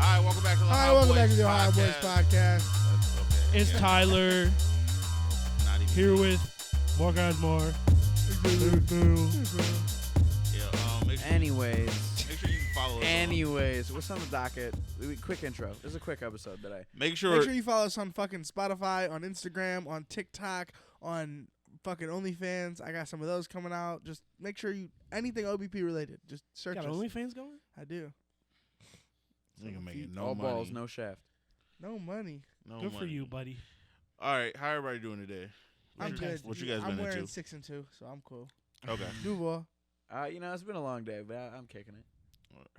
Hi, welcome back to the welcome back to the High Boys podcast. Okay. It's Tyler Not even here with More Guys More. Make sure, Anyways, make sure you follow us. what's on the docket? Quick intro. This is a quick episode today. Make sure Make sure you follow us on fucking Spotify, on Instagram, on TikTok, on fucking OnlyFans. I got some of those coming out. Just make sure you anything OBP related. Just search Got us. OnlyFans going? I do. Nigga making All no money. balls, no shaft. No money. No Good for money. you, buddy. All right, how everybody doing today? I'm good. What you guys I'm been wearing into? 6 and 2, so I'm cool. Okay. Duval. It's been a long day, but I'm kicking it.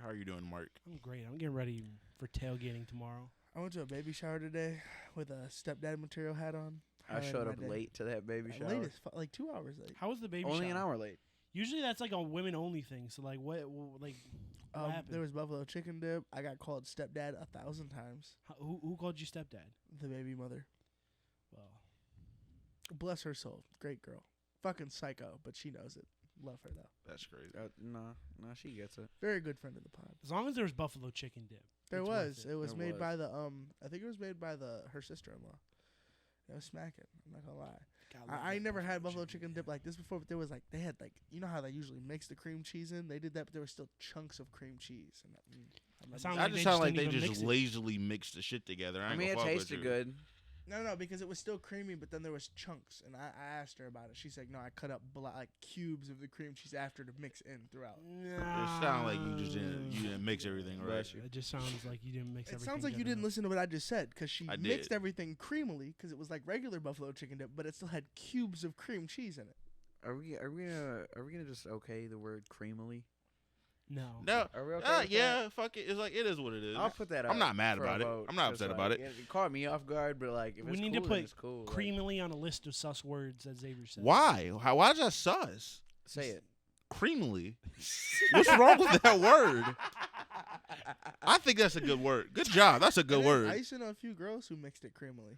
How are you doing, Mark? I'm great. I'm getting ready for tailgating tomorrow. I went to a baby shower today with a stepdad material hat on. I showed up Highlighted my day. late to that baby shower. Late as like 2 hours late. How was the baby Only shower? an hour late. Usually that's like a women only thing. So like what happened? There was buffalo chicken dip. I got called stepdad 1,000 times. Who called you stepdad? The baby mother. Well, Bless her soul. Great girl. Fucking psycho, but she knows it. Love her though. That's crazy. Nah, she gets it. Very good friend of the pod. as long as there was buffalo chicken dip. There it's was. worth It was There made was. by the I think it was made by her sister-in-law. It was smacking. I'm not gonna lie. God, love I that never had buffalo chicken dip like this before, but there was like they had like you know how they usually mix the cream cheese in. They did that, but there were still chunks of cream cheese. And I'm not Sound I like just they sound just like didn't they even just mix it. lazily mixed the shit together. I, I ain't mean, it gonna fuck with tasted you. good. No, because it was still creamy, but then there was chunks, and I asked her about it. She's like, "No, I cut up like cubes of the cream cheese after to mix in throughout." It sounded like you just didn't mix everything right. Bless you. It just sounds like you didn't mix It everything. sounds like you good didn't enough. listen to what I just said, because she I mixed did. everything creamily, because it was like regular buffalo chicken dip, but it still had cubes of cream cheese in it. Are we gonna just okay the word creamily? No. No. Are we okay? With Yeah. Fuck it. It's like it is what it is. that? I'll put that. I'm out not mad for a about it. vote, I'm not 'cause, upset like, about it. It caught me off guard, but like if We it's need cool, to then put it's cool. creamily on a list of sus words, as Xavier said. Why? Why is that sus? Say it. Creamily. What's wrong with that word? I think that's a good word. Good job. That's a good And word. I used to know a few girls who mixed it creamily.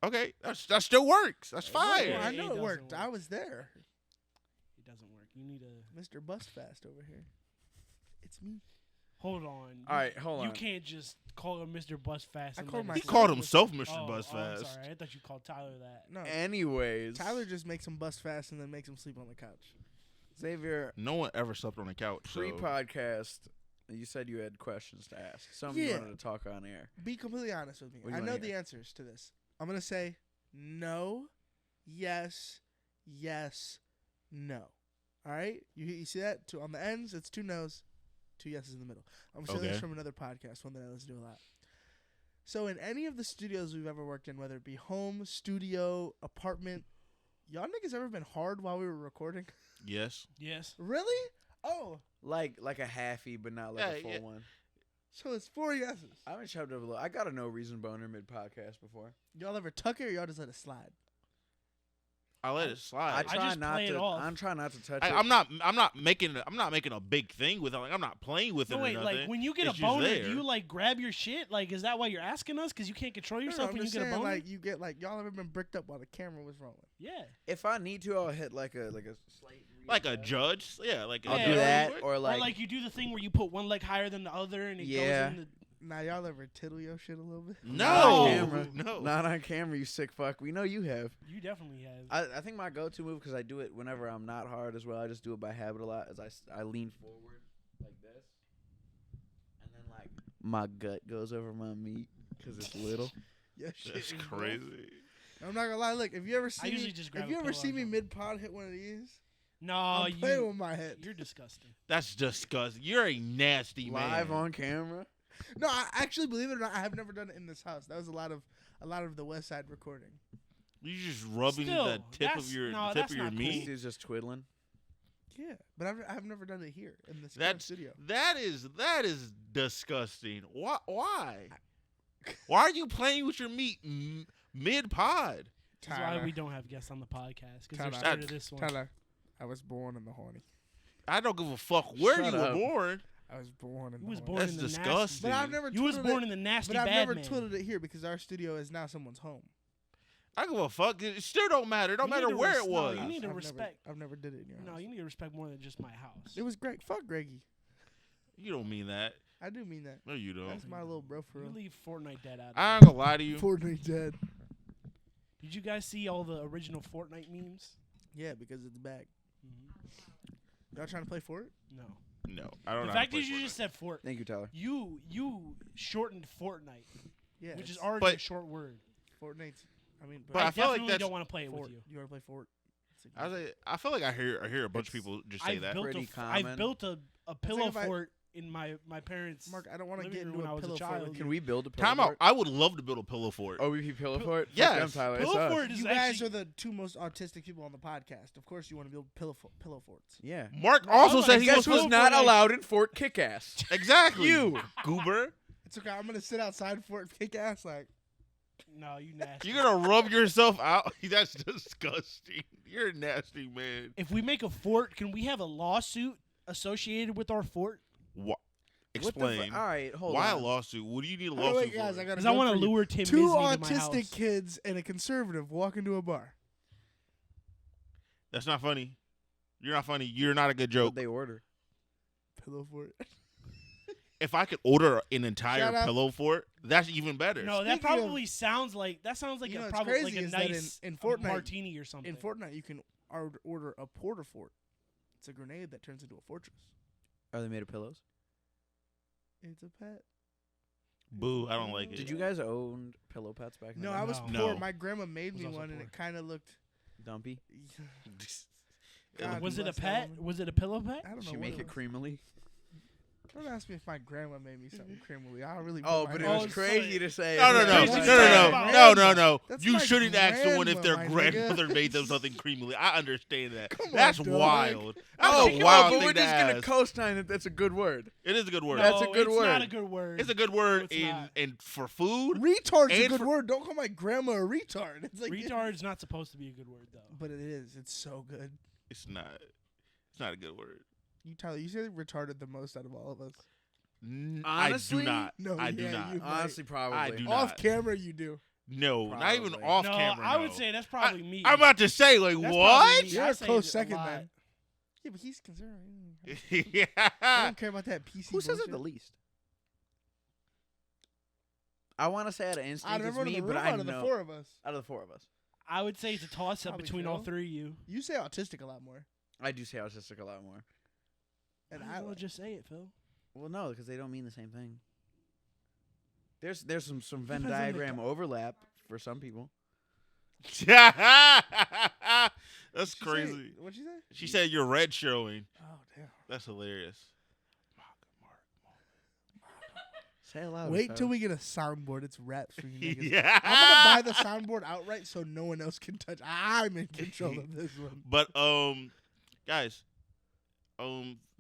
Okay, that still works. That's Well, fire. I It know it doesn't worked. work. I was there. It doesn't work. You need to Mr. Bustfast over here. It's me. hold on. All right, hold on. You can't just call him Mr. Bustfast. I and call let myself He it called slide. himself Mr. Oh, I'm Buzzfast. sorry. I thought you called Tyler that. No. Anyways, Tyler just makes him bust fast and then makes him sleep on the couch. Xavier, No one ever slept on the couch. So. pre-podcast, you said you had questions to ask. Some you Yeah. wanted to talk on air. Be completely honest with me. What do I you know wanna the hear? answers to this. I'm going to say no, yes, yes, no. All right? You see that? On the ends, it's 2 no's, 2 yeses in the middle. I'm saying Okay. this from another podcast, one that I listen to a lot. So in any of the studios we've ever worked in, whether it be home, studio, apartment, y'all niggas ever been hard while we were recording? Yes. Yes. Really? Oh, Like a halfie, but not like a full Yeah. one. so it's 4 yeses. I've been shoved over a little. I got a no reason boner mid podcast before. Y'all ever tuck it or y'all just let it slide? I let it slide. I try just not play it to. off. I'm trying not to touch it. I'm not making a big thing with it. Like I'm not playing with it No, or wait, nothing. like when you get It's a just boner, there. do you like grab your shit? Like, is that why you're asking us? Because you can't control yourself I'm when you just get a saying, boner? like you get like y'all ever been bricked up while the camera was rolling? yeah. If I need to, I'll hit like a slight. like a reset. judge. Yeah, like I'll Yeah. do Yeah. that, Quick. or like, or like you do the thing where you put one leg higher than the other and it Yeah. goes in the... Now y'all ever tittle your shit a little bit? No, not on camera. no. Not on camera, you sick fuck. We know you have. You definitely have. I think my go-to move, because I do it whenever I'm not hard as well. I just do it by habit a lot. Is I lean forward like this, and then like my gut goes over my meat because it's little. Yeah, shit. That's is crazy. rough. I'm not gonna lie. Look, if you ever see usually me, just grab if a you ever pillow see or me something. mid pod hit one of these, No, I'm playing with my head. you're disgusting. That's disgusting. You're a nasty Live man. on camera. No, I actually believe it or not, I have never done it in this house. That was a lot of the West Side recording. You just rubbing Still, the tip that's- of your no, tip that's of your not cool. meat. He's just twiddling. Yeah, but I've never done it here in this That's studio. that is disgusting. Why? Why are you playing with your meat mid pod? This is why we don't have guests on the podcast because they're Tyler. scared of this one. Tyler, I was born in the horny. I don't give a fuck where Shut you up. were born. I was born in You the was horny. born That's in the nasty. disgusting. But I've never. You was twiddled born it, in the nasty But I've bad never man. twiddled it here because our studio is now someone's home. I give a fuck. It still don't matter. It don't You need matter to where res- it no, was. you need to I've respect. I've never did it in your No, house. you need to respect more than just my house. It was great. Fuck Greggy. You don't mean that. I do mean that. No, you don't. That's my little bro for You real. leave Fortnite dead out. I Of ain't gonna lie to you. Fortnite dead. Did you guys see all the original Fortnite memes? Yeah, because it's back. Y'all trying to play Fort? No. No, I don't The know. fact that you just said Fort, Thank you, Tyler. you shortened Fortnite, Yeah. which is it's already But- a short word. Fortnite's. I mean, But I feel like definitely that's- don't want to play it Fort. with you. You want to play Fort? It's a I was like, I feel like I hear a bunch of people just say I've that. built Pretty I've common. built a pillow if I- fort in my parents' Mark, I don't want to living get room into when I a was a pillow fort child. with Can you. we build a pillow Time out. fort? I would love to build a pillow fort. OVP pillow fort? Fuck Yes. them, Tyler. It's Pillow us. fort is You guys actually are the two most autistic people on the podcast. Of course, you want to build pillow forts. Yeah. Mark No, also I'm said like, he Guess was pillow who's not fort, like- allowed in Fort Kickass? exactly You. goober. It's okay. I'm gonna sit outside Fort kick ass like. no, you nasty. You're gonna rub yourself out. That's disgusting. You're a nasty man. If we make a fort, can we have a lawsuit associated with our fort? What? What the Explain. All right, hold Why on. a lawsuit? What do you need a Oh, lawsuit wait, guys, for? I gotta. Because I want to lure Tim two Disney to my autistic house. kids and a conservative walk into a bar. That's not funny. You're not funny. You're not a good What joke. they order? Pillow fort. If I could order an entire Shout out- pillow fort, that's even better. No, that Speaking of- probably sounds like You know, a it's probably crazy like a is that nice in Fortnite- martini or something. In Fortnite, you can order a porter fort. It's a grenade that turns into a fortress. Are they made of pillows? It's a pet. Boo, I don't like it. Did you guys own pillow pets back in No, the day? I was No. poor. No. My grandma made Was me also one, and poor. it kind of looked. Dumpy. God Was it a bless that pet? woman. Was it a pillow pet? I don't know. Did you what make it was. creamily? Don't ask me if my grandma made me something creamily. I really. Oh, put but my it was hands- crazy to say. No, no, it. no, That's no, my no, no, grandma. no, no, no. That's You my shouldn't ask someone if their grandma, my nigga. grandmother made them something creamily. I understand that. Come on, That's dog. wild. That's Oh, a wow, wild but thing we're to just gonna ask. co-sign that that's a good word. It is a good word. That's a No, good it's not word. a good word. It's a good word It's in not. and for food. Retard's a And good for- word. Don't call my grandma a retard. It's like Retard's not supposed to be a good word though. But it is. It's so good. It's not. It's not a good word. You Tyler, you say retarded the most out of all of us. Honestly? I do not. No, I do yeah, not. you- Honestly, probably. I do Off not. camera, you do. No, not even Probably. off no, camera. I would no. say that's probably me. I'm about to say, like, That's probably what? me. You're I a say close it a second, lot. man. Yeah, but he's conservative. I yeah. don't care about that PC. Who says bullshit. it the least? I want to say out of Out instinct of it's everyone in me, the but room, I out of the know four of us, out of the four of us, I would say it's a toss up Probably between Phil. all three of you. you say autistic a lot more, I do say autistic a lot more. and Might I as well just say it, Phil. Well, no, because they don't mean the same thing. There's some Venn Depends on the diagram overlap for some people. That's crazy. What'd she say? She said you're red showing. Oh damn! That's hilarious. Say it louder. Wait till Tyler. we get a soundboard. It's raps for you niggas. Yeah. I'm gonna buy the soundboard outright so no one else can touch. I'm in control of this one. But guys,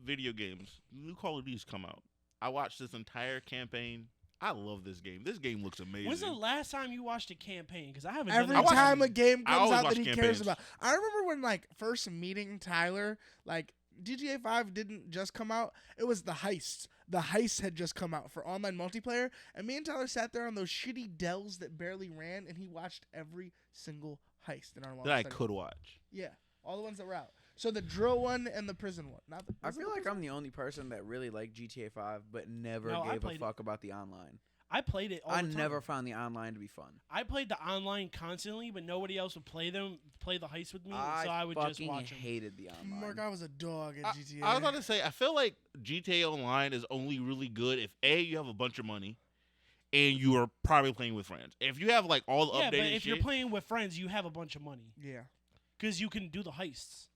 video games. New Call of Duty's come out. I watched this entire campaign. I love this game. This game looks amazing. When's the last time you watched a campaign? Because I haven't. Every done that time a in- game I comes always out watch that he cares campaigns. about. I remember when like first meeting Tyler, like GTA 5 didn't just come out. It was the Heist. The Heist had just come out for online multiplayer, and me and Tyler sat there on those shitty Dells that barely ran, and he watched every single heist in our long that I segment. could watch. Yeah, all the ones that were out. So the drill one and the prison one. Not the, I was it feel the like prison I'm the only person that really liked GTA 5, but never No, I gave a played it. fuck about the online. I played it. All I the time. never found the online to be fun. I played the online constantly, but nobody else would play the heist with me, so I would just fucking watch them. hated the online. Mark, I was a dog at GTA. I was about to say, I feel like GTA Online is only really good if A, you have a bunch of money, and you are probably playing with friends. If you have like all the Yeah, but updated if shit, you're playing with friends, you have a bunch of money Yeah. because you can do the heists.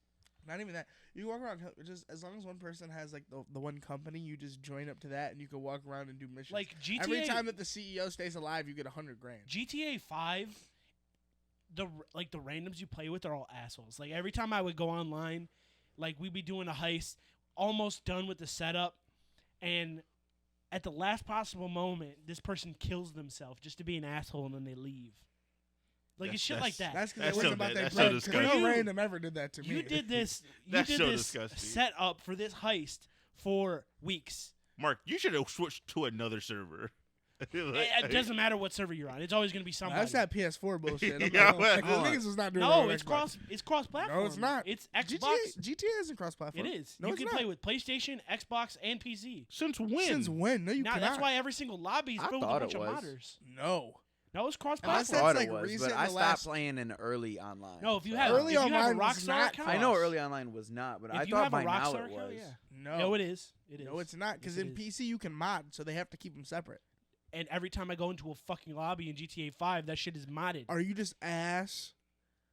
Not even that. You walk around just as long as one person has like the one company, you just join up to that and you can walk around and do missions. Like GTA, Every time that the CEO stays alive, you get $100 grand. GTA 5, the randoms you play with are all assholes. Like every time I would go online, like we'd be doing a heist, almost done with the setup, and at the last possible moment, this person kills themselves just to be an asshole, and then they leave. Like it's shit like that. That's because That's it so wasn't about bad. their That's brain. so 'Cause disgusting. no random ever did that to me. You did this. You That's did so this disgusting. setup for this heist for weeks. Mark, you should have switched to another server. It doesn't matter what server you're on. It's always gonna be somebody. That's that PS4 bullshit. I'm Yeah, like, well, niggas is not doing it No, on it's Xbox. cross-platform. No, it's not. It's Xbox. GTA isn't cross-platform. It is. No, you it's can not. play with PlayStation, Xbox, and PC. Since when? Since when? No, you Now cannot. that's why every single lobby is I filled with a thought bunch it of was. modders. No. No, it's Unless cross-platform. that's thought like it was, recent but in I the stopped last- playing in early online. No, if you so- have Early if you have a online was Rockstar not account, I know early online was not, but If I you thought have a by now Rockstar it account, was. yeah. No. No, it is. It is. No, it's not. Because Yes, in it is. PC you can mod, so they have to keep them separate. And every time I go into a fucking lobby in GTA 5, that shit is modded. Are you just ass?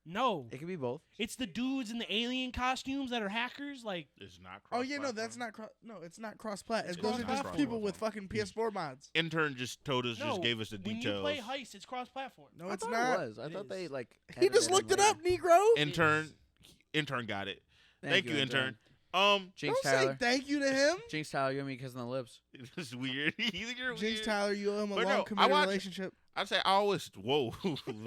No, It could be both. it's the dudes in the alien costumes that are hackers. Like, It's not. Oh yeah, no, cross-platform. that's not. No, it's not cross-plat. It's It goes to just cross-platform. people with fucking PS4 mods. Intern just told us, no, just gave us the when details. you play Heist, it's cross-platform. No, I it's thought not. it was. I It thought they is. like. He added just that looked in it up, later. Negro. Intern got it. Thank you, intern. Jinx Don't Tyler. say thank you to him. Jinx Tyler, you and me kissing the lips. It's weird. You think you're Jinx weird? Tyler, you owe him a But long no, committed I watch- relationship. I'd say I always. Whoa,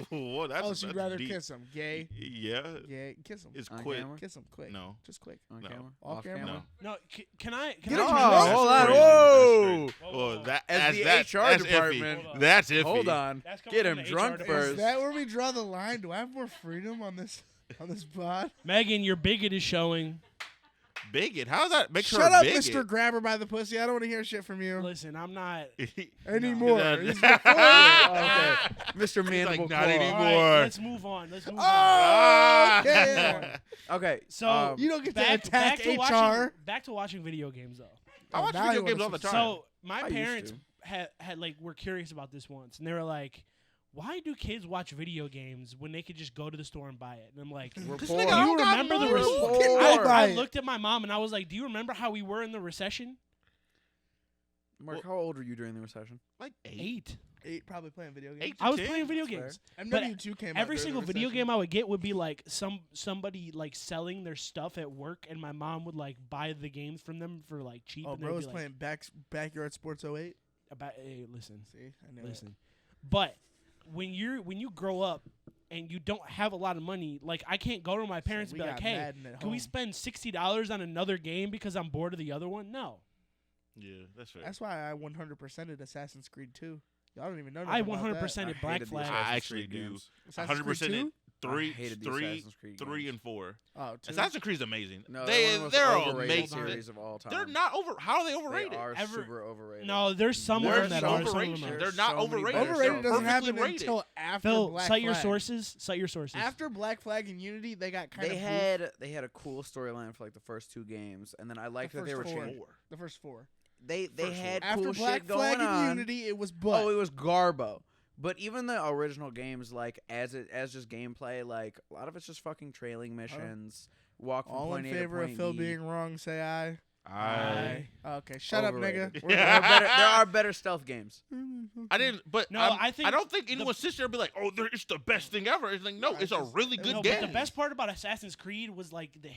whoa, that's. Oh, so you'd that's rather deep. kiss him? Gay. Yeah, Yeah, kiss him. it's On quick. camera? Kiss him quick. No, Just quick. On No. camera? Off camera? no. No, can I? Can Get I him change drunk. that? hold That's on. crazy. Whoa. That's crazy. Well, that As the that's, HR that's department- Iffy. That's iffy. Hold on. That's coming Get from him the drunk HR Is first. that where we draw the line? Do I have more freedom on this pod? Megan, your bigot is showing. Bigot. How does that make her Shut a up, bigot? Mr. Grabber by the pussy. I don't want to hear shit from you Listen, I'm not. anymore. No. He's before you. Oh, okay. Mr. like, Mandible not Claw. anymore. All right, let's move on. Let's move on. Oh, okay. Okay. So You don't get to back attack to HR. watching video games though. I watch now video you wanna games all the switch. time. So my I used parents to. had like were curious about this once, and they were like, "Why do kids watch video games when they could just go to the store and buy it?" And I'm like, We're This poor. nigga Do you don't got remember the money. rec- Who can Poor. go buy I it? looked at my mom and I was like, "Do you remember how we were in the recession?" Mark, how old were you during the recession? Like 8. 8 probably playing video games. 8 to I was 10? playing video That's games. MW2 came out Every during single the video recession. game I would get would be like somebody like selling their stuff at work, and my mom would like buy the games from them for like cheap. Oh, and bro they'd was be like, playing Backyard Sports 08. about, hey, listen, See, I knew it. listen. But when you grow up and you don't have a lot of money, like I can't go to my parents So and we be like, got "Hey, Madden at can we home. spend $60 on another game because I'm bored of the other one?" No, Yeah, that's fair. That's why I 100%ed Assassin's Creed 2. Y'all don't even know. I nothing about that. 100% I at Black hated the Flag. Assassin's I actually Creed do. games. Assassin's Creed 100% 2? in 3, I hated the 3, Assassin's Creed 3 games. and 4. Oh, 2? Assassin's Creed's amazing. No, they're one of the most they're overrated amazing. series of all time. They're not over. How are they They overrated? are Ever- super overrated. no, there's some of They're them that so are. Some of overrated. them are. They're There's not so many overrated. better Overrated stuff. doesn't Perfectly happen rated. until after Phil, Black cite your Flag. sources. Cite your sources. After Black Flag and Unity, they got kind They of had a cool storyline for like the first 2 games, and then I liked that they were first four. changing. the first 4. They First had After cool Black shit Flag going and on. Unity, it was butt. Oh, it was Garbo. But even the original games, like as just gameplay, like a lot of it's just fucking trailing missions. Walk from All point in A to favor of point Phil B. being wrong, say aye. I Okay, shut up, Overrated. nigga. There are better stealth games. didn't. But No, I think don't think anyone sits there and be like, "Oh, it's the best thing ever." It's like, no, No, it's it's a just- really no, good no, game. but the best part about Assassin's Creed was like the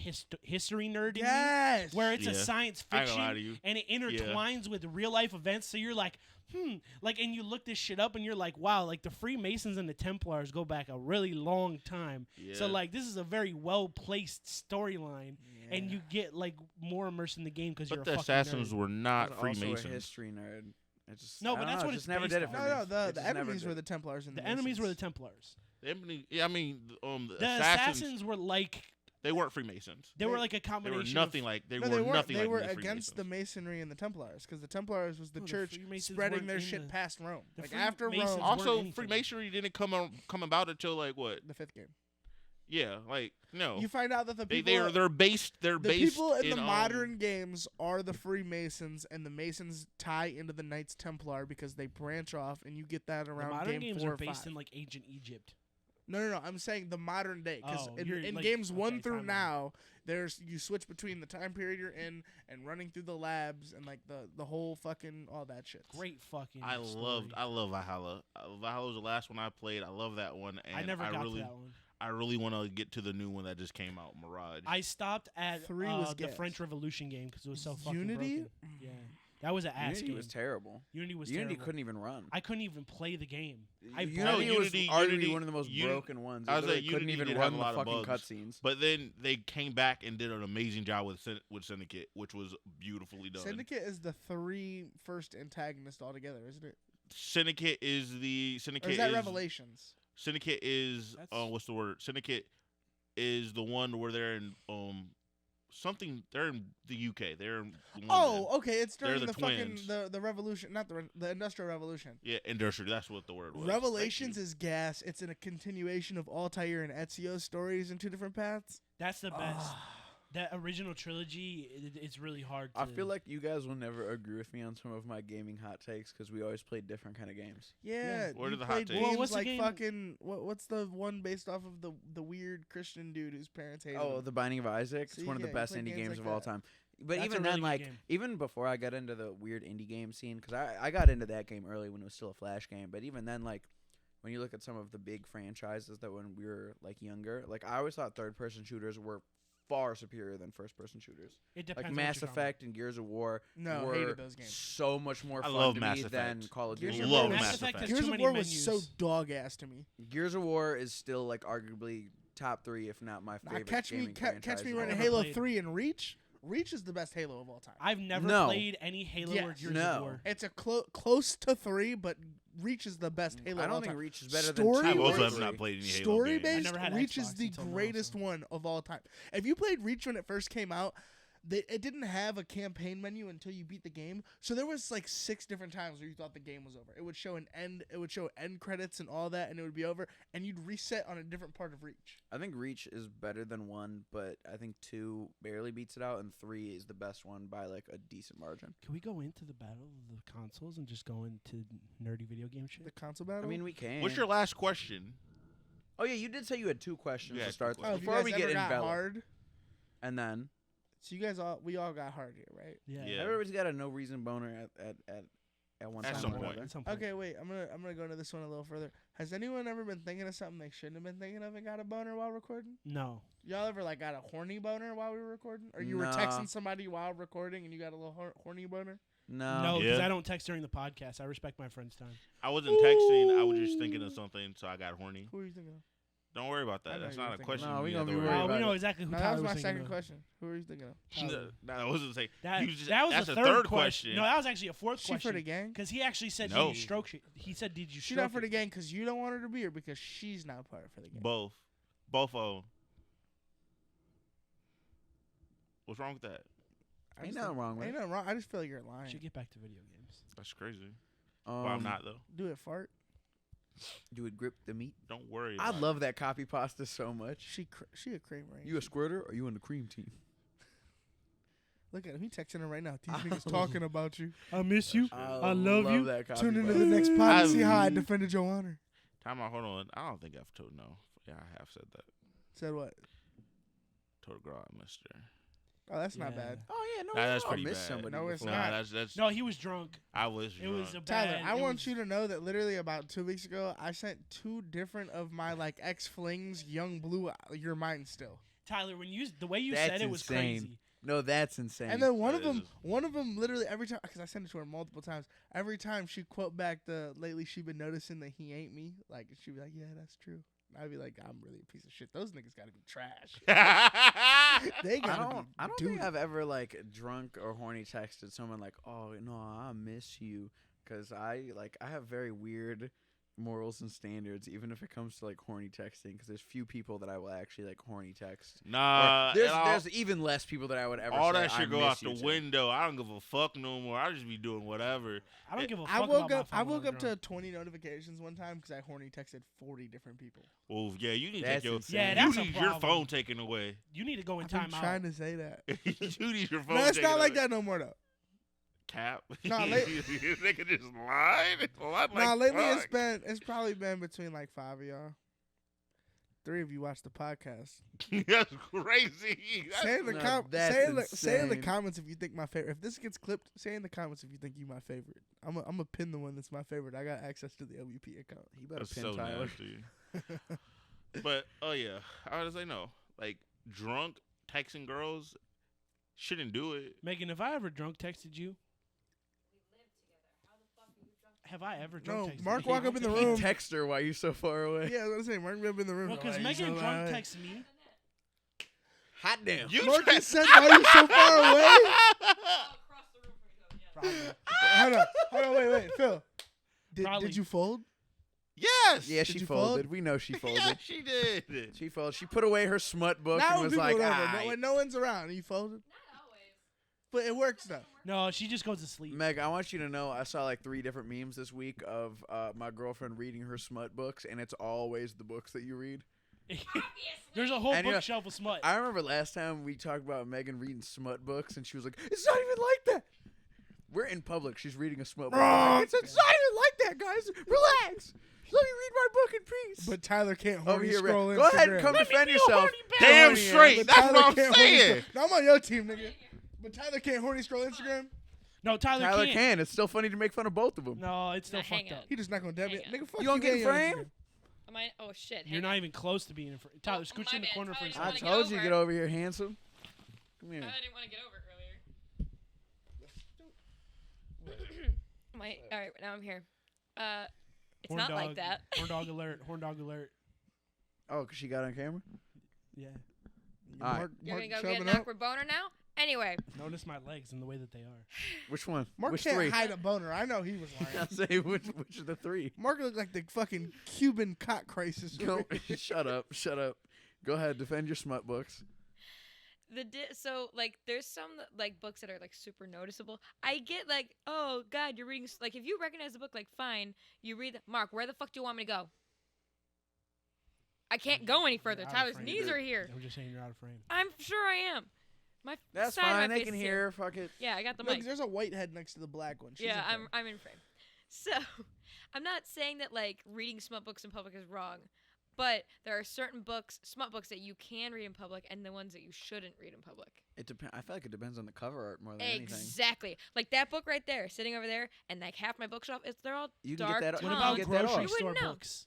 history nerd in me, Yes. where it's a Yeah. science I ain't gonna lie to fiction you. and it intertwines with real life events. So you're like, like, and you look this shit up and you're like, wow, like the Freemasons and the Templars go back a really long time. So Yeah. like this is a very well placed storyline, and you get like more immersed in the game because you're But a the fucking Assassins nerd. were not I was also a Freemasons. history nerd. It just, No, I but don't that's know, what it it's just never based did it on. for No, me. no, It the just never enemies did. were the Templars and The enemies were the Templars. I mean, the The Assassins, assassins were like they weren't Freemasons. they were like a They combination. were nothing of, like they No, were they weren't. nothing They like were the against the Freemasons. Masonry and the Templars, because the Templars was the No, the church Freemasons spreading weren't their in shit the- past Rome. the Like after Freemasons Rome, weren't Also, anything. Freemasonry didn't come about until like what? the 5th game. Yeah, like no. You find out that the They people they're based. They're the based people in the in, modern games are the Freemasons, and the Masons tie into the Knights Templar because they branch off, and you get that the around modern game games 4 are or based 5. in like ancient Egypt. No. I'm saying the modern day, because Oh, in you're, like, games 1 okay, through timeline. now, there's you switch between the time period you're in and running through the labs and like the whole fucking all that shit. Great fucking. I story. love Valhalla. Valhalla was the last one I played. I love that one, and I never got really to that one. I really want to get to the new one that just came out, Mirage. I stopped at 3 was the gas. French Revolution game because it was so fucking Unity. broken. Yeah, that was an ass Unity game. was terrible. Unity was Unity terrible. couldn't even run. I couldn't even play the game. I Unity bought it. was Unity- arguably one of the most Uni- broken ones. I It was like, literally couldn't Unity even did run have a the lot of fucking bugs. cutscenes. But then they came back and did an amazing job with Syndicate, which was beautifully done. Syndicate is the 3 first antagonist altogether, isn't it? Syndicate is the Or is that Revelations? Syndicate is That's- what's the word? Syndicate is the one where they're in something. They're in the UK. They're in London. Oh, okay. It's They're during the the fucking twins. the revolution, not the Industrial Revolution. Yeah, industrial. That's what the word was. Revelations Thank is gas. It's in a continuation of Altair and Ezio's stories in two different paths. That's the best. Ah. That original trilogy, it's really hard to... I feel like you guys will never agree with me on some of my gaming hot takes because we always played different kind of games. Yeah, What you are the hot played takes? games Well, what's the like game- fucking what's the one based off of the weird Christian dude whose parents hated Oh, him? The Binding of Isaac. See, It's one of yeah, the you best play indie games games like of all that. time. But That's a even really then, good like, game. even before I got into the weird indie game scene, because I got into that game early when it was still a Flash game. But even then, like, when you look at some of the big franchises that when we were, like, younger, like, I always thought third-person shooters were far superior than first-person shooters. It depends Like, on what Mass you're talking Effect and Gears of War No, were hated those games. so much more I fun love to Mass me than Effect. Call of Gears Duty. of Love War Mass Mass Effect Effect. has Gears too of many War was so menus. dog ass to me. Gears of War is still, like, arguably top 3, if not my Nah, favorite catch me gaming franchise of all running Never Halo played. 3 and Reach. Reach is the best Halo of all time. I've never No. played any Halo or Yes. Gears No. of War. It's a close to 3, but Reach is the best Halo I of all don't think time. Reach is better Story than I 2 wise- also or have 3. not played any Halo Story games. based, never had Reach Xbox is the until now, greatest so. one of all time. If you played Reach when it first came out, it didn't have a campaign menu until you beat the game. So there was like 6 different times where you thought the game was over. It would show end credits and all that, and it would be over, and you'd reset on a different part of Reach. I think Reach is better than 1, but I think 2 barely beats it out, and 3 is the best one by, like, a decent margin. Can we go into the battle of the consoles and just go into nerdy video game The shit? console battle. I mean, we can. What's your last question? Oh, yeah, you did say you had 2 questions Yeah, to 2 start questions. if you before guys we ever get got enveloped. hard, And then so we all got hard here, right? Yeah. everybody's got a no reason boner at one At time some or point. another. At some point. Okay, wait. I'm gonna go into this one a little further. Has anyone ever been thinking of something they shouldn't have been thinking of and got a boner while recording? No. Y'all ever like got a horny boner while we were recording, or you were Nah. texting somebody while recording and you got a little horny boner? No, because Yeah. I don't text during the podcast. I respect my friend's time. I wasn't texting. I was just thinking of something, so I got horny. Who are you thinking of? Don't worry about I that. know That's you were not a thinking question. No, we you gonna have to be worry worried Oh, about. we know exactly who No, Tyler that was my thinking second of. question. Who are you thinking of? Tyler. No, I wasn't saying. That, you just, that was that's the a third question. No, that was actually a fourth She for the question. gang? Because he actually said, No. did you stroke it? He said, did you She stroke not for the it? gang because you don't want her to be, or because she's not part for the gang? Both of them. What's wrong with that? I Ain't just nothing think- wrong with Ain't it. nothing wrong. I just feel like you're lying. Should get back to video games. That's crazy. Well, I'm not though. Do it, fart. Do it grip the meat? Don't worry. I about love that copy pasta so much. She a creamer. ain't You a she? squirter or you on the cream team? Look at him. He texting her right now. These niggas talking about you. I miss you. I love you. That copy Tune into pasta. the next pod and see how I I've- defended your honor. it. Time out. Hold on. I don't think I've told no. Yeah, I have said that. Said what? Told a girl I missed her. Oh, that's not Yeah. bad. Oh yeah, no, Nah, that's I pretty missed bad. somebody No, it's before. not. That's. No, he was drunk. I was. It was a drunk. Tyler, bad. I it want was- you to know that literally about 2 weeks ago, I sent 2 different of my like ex flings, young blue. Your mind still. Tyler, when you the way you That's said it was insane. crazy. No, that's insane. And then one of That them, literally every time, because I sent it to her multiple times. Every time she quote back the lately she been noticing that he ain't me. Like she'd be like, yeah, that's true. I'd be like, I'm really a piece of shit. Those niggas gotta be trash. They I gotta don't. be. I don't dude. think I've ever like drunk or horny texted someone like, "Oh no, I miss you," because I have very weird morals and standards, even if it comes to like horny texting. Because there's few people that I will actually like horny text. Nah. Or all there's even less people that I would ever. all say, that "I shit go miss out the you to." window. I don't give a fuck no more. I just be doing whatever. I don't give a fuck I woke about my up. phone I when woke I'm up to drunk. 20 notifications one time because I horny texted 40 different people. Oh yeah, you need to That's take your. insane. Yeah, you that's a need your problem. phone taken away. You need to go in I've been timeout. trying to say that. You need your phone. No, it's taken not like away. that no more though. Cap. Nah, they could just lie. Nah, lately it's probably been between like 5 of y'all. 3 of you watch the podcast. That's crazy. Say in the No, that's say in the insane. comments if you think my favorite. If this gets clipped, say in the comments if you think you my favorite. I'm gonna pin the one that's my favorite. I got access to the LVP account. He better That's pin so Tyler. nasty. But oh yeah, I was like no, like drunk texting girls shouldn't do it. Megan, have I ever drunk texted you? Have I ever drunk No, texted Mark you? walk up in the He room. text her while you so far away. Yeah, I was gonna say Mark be up in the room. Well, because Like, Megan so drunk loud. texted me. Hot damn. You Mark tra- just said why you so far away. Probably. Hold on, wait, Phil. Probably. Did you fold? Yes. Yeah, Did she you folded. fold? We know she folded. Yeah, she did. She folded. She put away her smut book Now and when was people like, are over, "Ah." but when no one's around, you folded. But it works though. No, she just goes to sleep. Meg, I want you to know I saw like 3 different memes this week of my girlfriend reading her smut books, and it's always the books that you read. There's a whole And, you know, bookshelf of smut. I remember last time we talked about Megan reading smut books, and she was like, "It's not even like that." We're in public. She's reading a smut book. I'm like, it's not even like that, guys. Relax. Let me read my book in peace. But Tyler can't Over horny here, scroll Ray. Instagram. Go ahead and come defend yourself. Damn Horny ass. straight. But That's Tyler what I'm can't horny saying. scroll- No, I'm on your team, nigga. But Tyler can't horny scroll Instagram. No, Tyler Tyler can't. can. It's still funny to make fun of both of them. No, it's still Nah, hang fucked on. up. He just not gonna dab it. Hang on. Nigga, fuck You gonna get in and frame? Instagram. Am I? Oh shit. You're not even close to being in front. Tyler, scooch my in the bad. corner for a Tyler, I just second. wanna told you get to get over. over here, handsome. Come here. I didn't want to get over earlier. All right, now I'm here. It's Horn not dog, like that. Horn dog alert. Horn dog alert. Oh, 'cause she got on camera? Yeah. Alright. Mark, You're Mark gonna go get shoving an up. awkward boner now? Anyway, Notice my legs and the way that they are. Which one? Mark which can't 3? hide a boner. I know he was I'll lying. say which of the 3. Mark looked like the fucking Cuban cock crisis. Go, shut up. Shut up. Go ahead. Defend your smut books. so like there's some like books that are like super noticeable. I get like, oh god, you're reading like if you recognize the book, like fine, you read. Mark, where the fuck do you want me to go? I can't go any further. You're out of Tyler's frame. knees are here. I'm just saying you're out of frame. I'm sure I am. My That's side of fine. my They face can is hear. Fuck it. Yeah, I got the Look, mic. there's a white head next to the black one. She's Yeah, in frame. I'm in frame. So, I'm not saying that like reading smut books in public is wrong, but there are certain books, smut books, that you can read in public, and the ones that you shouldn't read in public. It depends. I feel like it depends on the cover art more than anything. Exactly. Like that book right there, sitting over there, and like half my bookshelf, they're all You can dark get that. What You about can get that grocery off. You store wouldn't know. books?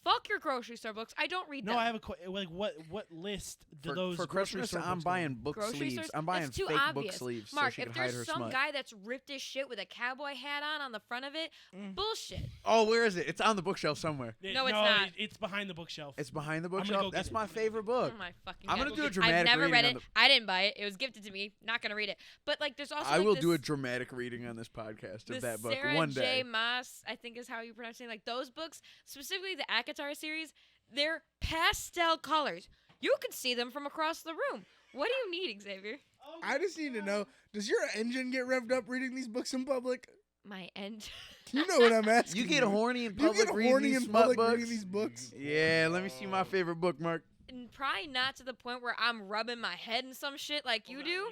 Fuck your grocery store books. I don't read No, them. I have a like what list do those For grocery Christmas, store I'm books go buying in? book Grocery sleeves. stores? I'm buying That's too fake obvious. book sleeves Mark, so she if can hide her there's some smut. guy that's ripped as shit with a cowboy hat on the front of it, bullshit. Oh, where is it? It's on the bookshelf somewhere. No, it's not. It's behind the bookshelf. It's behind the gonna bookshelf. go That's get it. my I'm gonna go favorite get it. book. Oh my fucking I'm God. gonna do a I've dramatic never reading read on it. the- I didn't buy it. It was gifted to me. Not gonna read it. But like, there's also I like will this, do a dramatic reading on this podcast the of that book Sarah one J. day. Maas, I think is how you pronounce it. Like those books, specifically the Akatar series, they're pastel colors. You can see them from across the room. What do you need, Xavier? I just need to know: does your engine get revved up reading these books in public? My end. You know what I'm asking. You get horny in You public get reading horny these in smut public books? reading these books. Yeah, let me see my favorite bookmark. And probably not to the point where I'm rubbing my head and some shit like you do.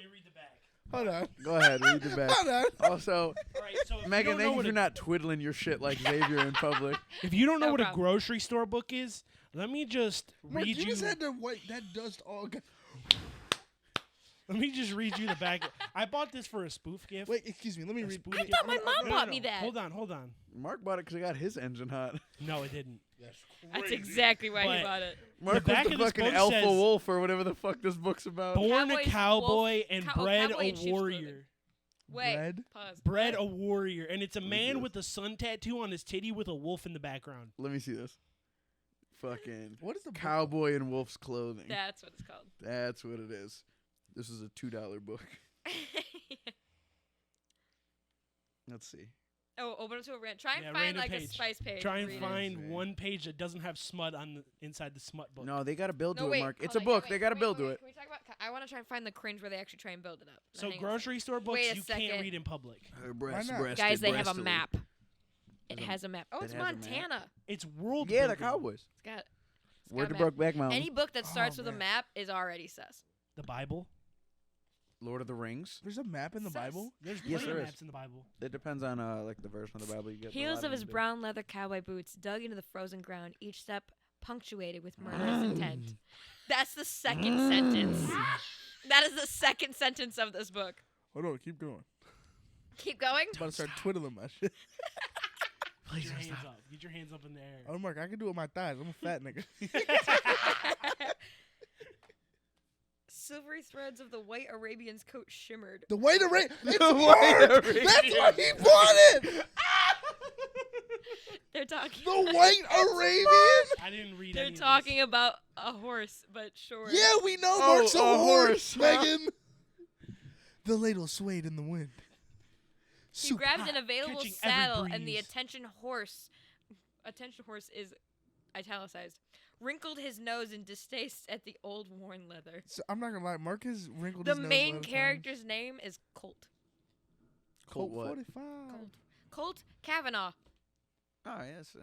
Hold on. Go ahead, read the back. Hold on. Also, All right, so if Megan, you don't know thank you what for a- not twiddling your shit like Xavier in public. If you don't know No what problem. a grocery store book is, let me just Mark, read you you. just had to wipe that dust all. Let me just read you the back. I bought this for a spoof gift. Wait, excuse me. Let me A read. spoof I gift. thought my mom bought me that. Hold on. Mark bought it because he got his engine hot. No, it didn't. That's exactly why But- he bought it. Mark back was of the this fucking book alpha says- wolf or whatever the fuck this book's about. Born a Cowboys, cowboy wolf- and cow- oh, bred cowboy in a sheep's warrior. clothing. Wait. Bread? Pause. Bred What? a warrior, and it's a man this? with a sun tattoo on his titty with a wolf in the background. Let me see this. Fucking What is the book? cowboy in wolf's clothing. That's what it's called. That's what it is. This is a $2 book. Let's see. Oh, open it to a random. Try and Yeah, find random like a page. spice page. Try and read it. find Right. one page that doesn't have smut on the inside the smut book. No, they got to build No, to wait, it, Mark. It's hold a on, yeah, book. wait, They got to wait, build wait, to it. Can we talk about? I want to try and find the cringe where they actually try and build it up. Now, So hang on a grocery store books Wait a you second. can't read in public. not? Guys, they have a breastily. map. It There's a- has a map. Oh, it it's has a map. Montana. It's world. Yeah, the building. Cowboys. It's got. It's Word to got a map. Brokeback Mountain. Any book that starts Oh, with a man. map is already sus. The Bible. Lord of the Rings. There's a map in the Sus. Bible. There's Yes, plenty there of is. maps in the Bible. It depends on like the version of the Bible you get. but a Heels lot of his them do. brown leather cowboy boots dug into the frozen ground, each step punctuated with murderous intent. That's the second sentence. That is the second sentence of this book. Hold on, keep going. Keep going. I'm about to start twiddling my shit. Get your hands up. Get your hands up in the air. Oh, Mark, I can do it with my thighs. I'm a fat nigga. Silvery threads of the white Arabian's coat shimmered. The way to rate. It's The Mark! white Arabian. That's why he bought it! They're talking. The white Arabian? I didn't read They're any talking about a horse, but sure. Yeah, we know Oh, Mark's a a horse, horse, huh? Megan. The ladle swayed in the wind. He grabbed an available catching every saddle, and the breeze. attention horse is italicized, wrinkled his nose in distaste at the old worn leather. So I'm not gonna lie, Marcus wrinkled The his nose. main character's name is Colt. Colt what? 45. Colt Kavanaugh. Oh, yes.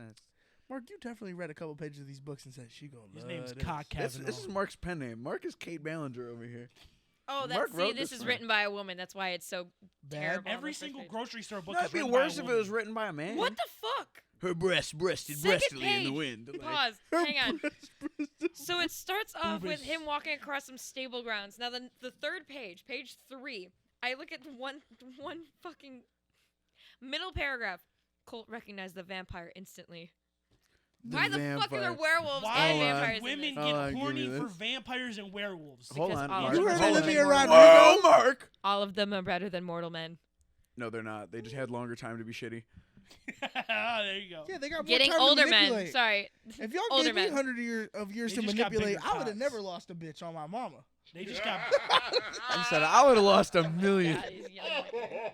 Mark, you definitely read a couple pages of these books and said she gonna His love name's this. Cock Kavanaugh. This is Mark's pen name. Mark is Kate Ballinger over here. Oh, Mark that's wrote this this is one. written by a woman. That's why it's so Bad. terrible. on Every the first single page. grocery store book. No, is it'd be written by a worse if it woman. was written by a man. What the fuck? Her breast breasted Second breastily in the page. wind. Like, Pause. Hang on. Breast. So it starts off with Boobas. him walking across some stable grounds. Now the third page, page 3, I look at one fucking middle paragraph. Colt recognized the vampire instantly. Why the fuck are there vampire. werewolves Why and Hold on. vampires do in women this? Hold on, get give horny me for this. vampires and werewolves? Hold Because on, all Mark. of You them heard are Hold better Olivia than Rodrigo? mortal- Whoa, Mark! All of them are better than mortal men. No, they're not. They just had longer time to be shitty. There you go. Yeah, they got more Getting time to older men. manipulate. Sorry. If y'all Older gave me men. 100 years They to just got manipulate, bigger I would have cocks. never lost a bitch on my mama. They just got. I said I would have lost a million. God, he's yelling.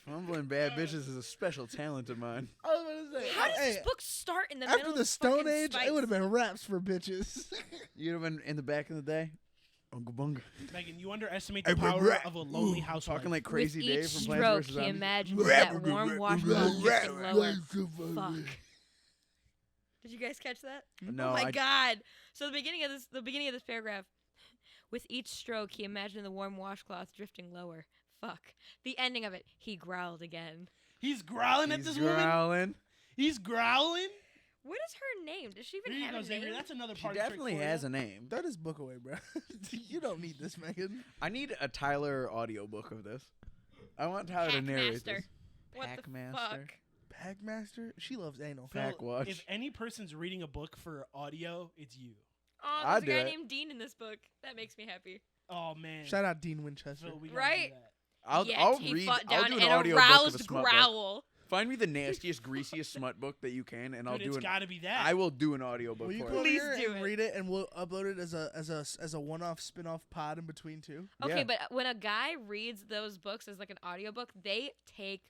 Fumbling bad bitches is a special talent of mine. I was gonna say, How does hey, this book start in the after middle the of Stone fucking Age, spikes? it would have been raps for bitches. You'd have been in the back in the day. Uncle Bunga. Megan, you underestimate Hey, the bro, power bro. of a lonely housewife. Talking like With Crazy each Dave from Plants stroke, vs. he Zombies. imagines that warm washcloth drifting lower. Fuck. Did you guys catch that? No, Oh my I- god! So the beginning of this paragraph. With each stroke, he imagined the warm washcloth drifting lower. Fuck. The ending of it. He growled again. He's growling at He's this woman. growling. He's growling. What is her name? Does she even Here you have go, a Xavier. name? That's another She party definitely trick for has ya. a name. Throw this book away, bro. You don't need this, Megan. I need a Tyler audiobook of this. I want Tyler to narrate Packmaster. this. What the Packmaster. fuck? Packmaster? She loves anal. Phil, Pack watch. if any person's reading a book for audio, it's you. Oh, I'd there's a do guy it. named Dean in this book. That makes me happy. Oh man. Shout out Dean Winchester. Phil, we gotta Right? do that. Yet I'll he read. fought I'll down do an an audiobook of a aroused smut book. growl. Find me the nastiest, greasiest smut book that you can, and I'll Dude, do it's an. gotta be that. I will do an audiobook Will you for come it. over Please here do and it. read it, and we'll upload it as a one-off spin-off pod in between too? Okay, Yeah. but when a guy reads those books as like an audiobook, they take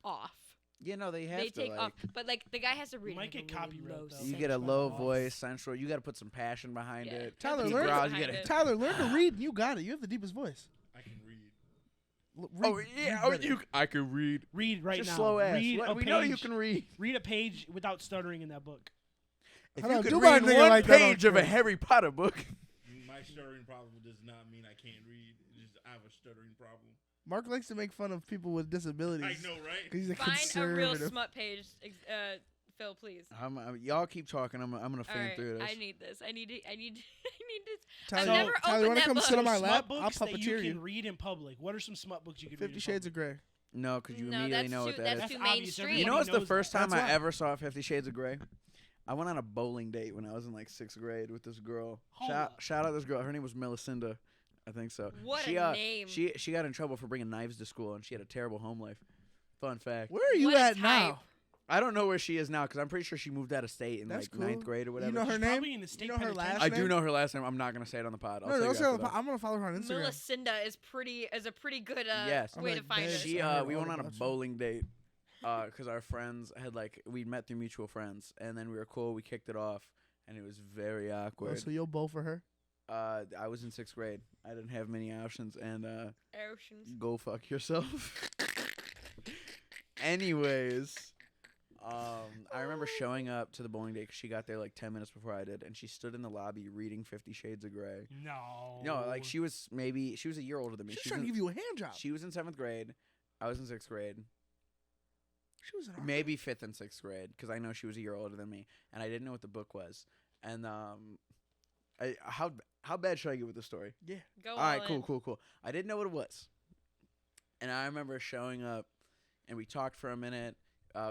off. Yeah, no, they have They to. take like, off. But like the guy has to read You might it. in, get like, a really copyright, low though. you get a sensual low voice. voice, sensual. You got to put some passion behind Yeah. it. Tyler, Put learn words to- you behind gotta- it. Tyler, learn to read. You got it. You have the deepest voice. I can read. Oh Read yeah, better. I can read. Read right Just now. slow ass. Read a We page. know you can read. Read a page without stuttering in that book. If Hold you on, could do my read nigga one like that on page of a camera. Harry Potter book, My stuttering problem does not mean I can't read. It's just I have a stuttering problem. Mark likes to make fun of people with disabilities. I know, right? 'Cause he's a Find a real conservative. smut page, Phil, please. y'all keep talking. I'm gonna All fan right, through this. I need this. I need to. I need this. Tyler, I've So- never Tyler, opened wanna that come book. sit on my Smut lap? I'll books that you puppeteer can you. read in public. What are some smut books you can read? 50 in Shades of public? Grey. No, because you No, immediately that's know too, what that that's is. That's too obvious. mainstream. Everybody You know what's the knows first that. time That's I why- ever saw 50 Shades of Grey? I went on a bowling date when I was in like 6th grade with this girl. Hold up. Shout out this girl. Her name was Melisenda. I think so. What she, a name. She got in trouble for bringing knives to school, and she had a terrible home life. Fun fact. Where are you What a at type. now? I don't know where she is now because I'm pretty sure she moved out of state in That's like 9th cool. grade or whatever. You know her She's name? probably in the state know her last penitentiary. I do name? know her last name. I'm not gonna say it on the pod. I'll No, tell don't you say it on after the that. pod. I'm gonna follow her on Instagram. Melisenda is a pretty good Yes. way I'm to like, find bitch. it. She I heard we all went on a about you. bowling date because our friends had we met through mutual friends, and then we were cool. We kicked it off, and it was very Oh, awkward. so you'll bowl for her? I was in 6th grade. I didn't have many options, and Oceans. go fuck yourself. Anyways, I remember showing up to the bowling date because she got there like 10 minutes before I did, and she stood in the lobby reading 50 Shades of Grey. No. No, like she was a year older than me. She's She was trying to in- give you a hand job. She was in 7th grade. I was in 6th grade. She was an art Maybe 5th and 6th grade because I know she was a year older than me, and I didn't know what the book was. And how bad should I get with the story? Yeah. Go All right, in. cool. I didn't know what it was, and I remember showing up, and we talked for a minute.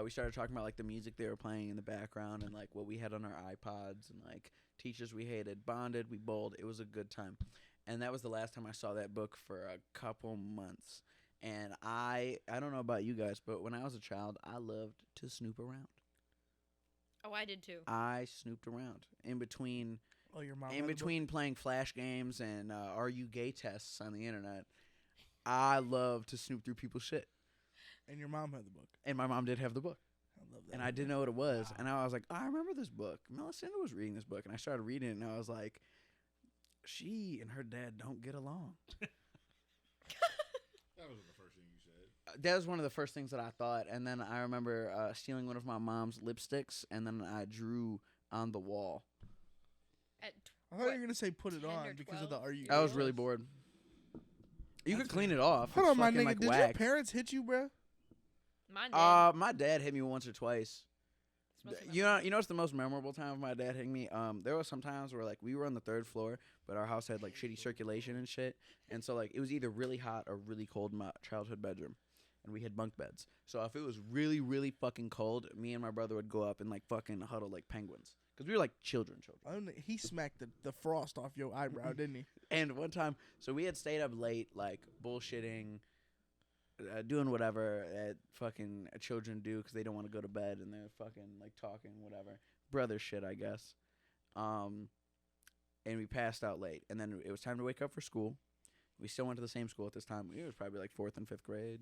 We started talking about like the music they were playing in the background and like what we had on our iPods and like teachers we hated. Bonded, we bowled. It was a good time, and that was the last time I saw that book for a couple months. And I don't know about you guys, but when I was a child, I loved to snoop around. Oh, I did too. I snooped around in between Oh, your mom. in had a book? between playing flash games and are you gay tests on the internet. I love to snoop through people's shit. And your mom had the book. And my mom did have the book. I love that. And I didn't know what it was. And I was like, I remember this book. Melisandre was reading this book. And I started reading it. And I was like, she and her dad don't get along. That wasn't the first thing you said. That was one of the first things that I thought. And then I remember stealing one of my mom's lipsticks. And then I drew on the wall. At I thought you were going to say put it 10 on or because of the 12? Are You I was Girls? really bored. You That's could clean it off. Hold It's on, my fucking, nigga. like, Did your wax. parents hit you, bro? Mine did. My dad hit me once or twice. It's mostly my You mom. know what's the most memorable time of my dad hitting me? There was some times where like we were on the 3rd floor, but our house had like shitty circulation and shit, and so like it was either really hot or really cold in my childhood bedroom, and we had bunk beds. So if it was really really fucking cold, me and my brother would go up and like fucking huddle like penguins because we were like children. He smacked the frost off your eyebrow, didn't he? And one time, so we had stayed up late, like bullshitting, doing whatever that fucking children do because they don't want to go to bed and they're fucking like talking whatever brother shit, I guess. And we passed out late, and then it was time to wake up for school. We still went to the same school at this time. It was probably like 4th and 5th grade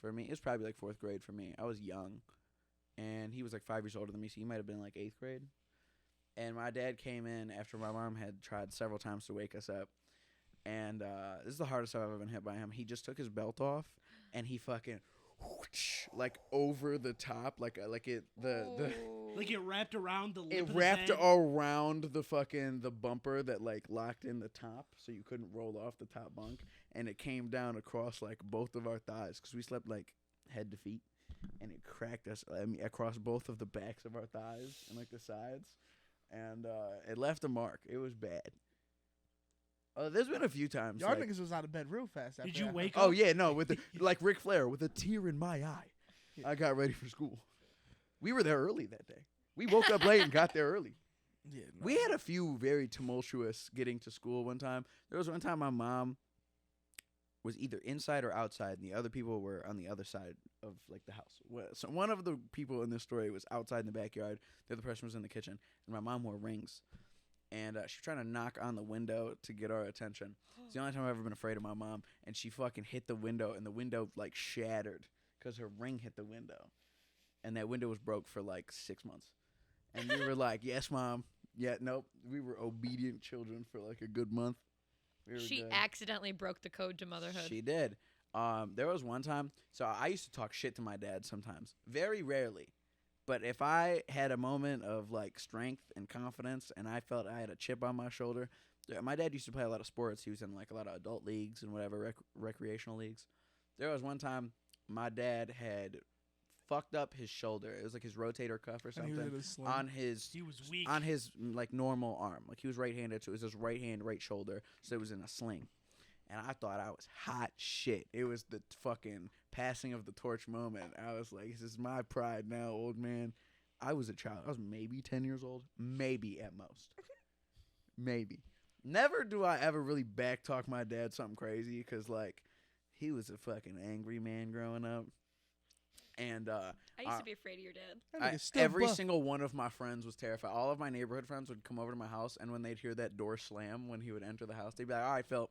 for me. It was probably like 4th grade for me. I was young, and he was like 5 years older than me, so he might have been like 8th grade. And my dad came in after my mom had tried several times to wake us up. And this is the hardest I've ever been hit by him. He just took his belt off, and he fucking like over the top, like it the Like it wrapped around the lip it of the wrapped bed. around the bumper that like locked in the top, so you couldn't roll off the top bunk, and it came down across like both of our thighs because we slept like head to feet, and it cracked us across both of the backs of our thighs and like the sides. And it left a mark. It was bad. There's been a few times. Y'all like, niggas was out of bed real fast. After Did you that. wake up? oh yeah, no, with the like Ric Flair with a tear in my eye. I got ready for school. We were there early that day. We woke up late and got there early. Yeah, no. We had a few very tumultuous getting to school one time. There was one time my mom was either inside or outside, and the other people were on the other side of like the house. So one of the people in this story was outside in the backyard. The other person was in the kitchen, and my mom wore rings. And she was trying to knock on the window to get our attention. It's the only time I've ever been afraid of my mom. And she fucking hit the window, and the window like shattered because her ring hit the window. And that window was broke for like 6 months. And we were like, yes, Mom. Yeah, nope. We were obedient children for like a good month. We were She good. accidentally broke the code to motherhood. She did. There was one time. So I used to talk shit to my dad sometimes. Very rarely. But if I had a moment of like strength and confidence and I felt I had a chip on my shoulder, my dad used to play a lot of sports. He was in like a lot of adult leagues and whatever, recreational leagues. There was one time my dad had fucked up his shoulder. It was like his rotator cuff or And he was something in a sling. on his He was weak. on his like normal arm. Like he was right-handed, so it was his right hand, right shoulder. So it was in a sling. And I thought I was hot shit. It was the fucking passing of the torch moment. I was like, this is my pride now, old man. I was a child. I was maybe 10 years old. Maybe at most. Maybe. Never do I ever really backtalk my dad something crazy because, like, he was a fucking angry man growing up. And I used to be afraid of your dad. That nigga's still every buff. single one of my friends was terrified. All of my neighborhood friends would come over to my house, and when they'd hear that door slam when he would enter the house, they'd be like, all right, Phil,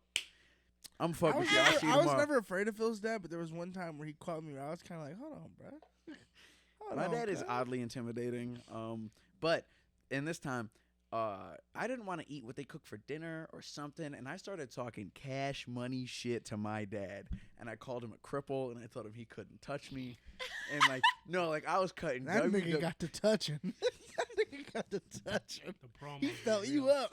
I'm fucking with you. I'll see you I was tomorrow. never afraid of Phil's dad, but there was one time where he caught me. I was kind of like, hold on, bro. My dad is oddly intimidating. But in this time, I didn't want to eat what they cooked for dinner or something, and I started talking cash money shit to my dad, and I called him a cripple, and I told him he couldn't touch me, and like no, like I was cutting. That nigga got to touching. That nigga got to touching. The promo He was felt you real. up.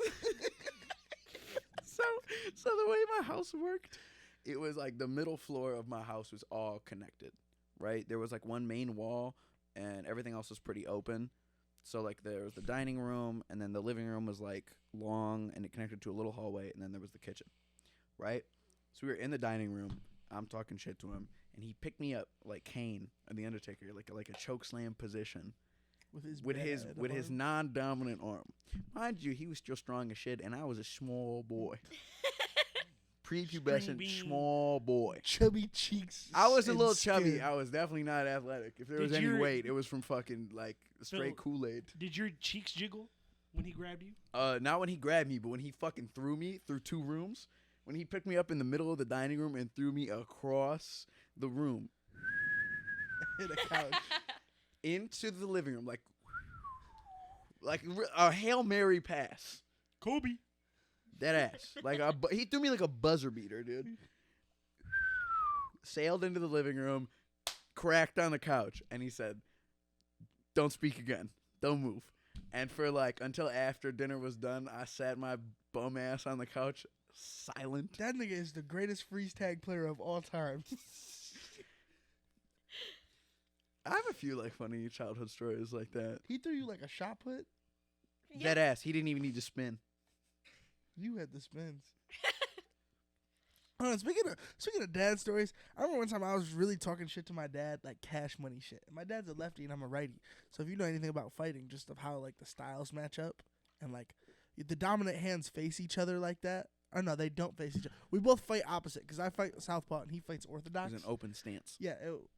So the way my house worked, it was like the middle floor of my house was all connected, right? There was like one main wall, and everything else was pretty open. So like there was the dining room, and then the living room was like long, and it connected to a little hallway, and then there was the kitchen, right? So we were in the dining room. I'm talking shit to him, and he picked me up like Kane and the Undertaker, like a choke slam position With with his non-dominant arm. Mind you, he was still strong as shit, and I was a small boy, prepubescent String bean. small boy. chubby cheeks. I was a and little chubby. skin. I was definitely not athletic. If there was Did any your- weight, it was from fucking like straight Phil- Kool-Aid. Did your cheeks jiggle when he grabbed you? Not when he grabbed me, but when he fucking threw me through 2 rooms, when he picked me up in the middle of the dining room and threw me across the room Hit a couch. into the living room, like a Hail Mary pass. Kobe. Dead ass. He threw me like a buzzer beater, dude. Sailed into the living room, cracked on the couch, and he said, "Don't speak again. Don't move." And for until after dinner was done, I sat my bum ass on the couch, silent. That nigga is the greatest freeze tag player of all time. I have a few funny childhood stories like that. He threw you like a shot put. Dead ass. He didn't even need to spin. You had the spins. Hold on, speaking of dad stories, I remember one time I was really talking shit to my dad, like cash money shit. And my dad's a lefty and I'm a righty. So if you know anything about fighting, just of how the styles match up and the dominant hands face each other like that. Or no, they don't face each other. We both fight opposite because I fight southpaw and he fights orthodox. It's an open stance. Yeah,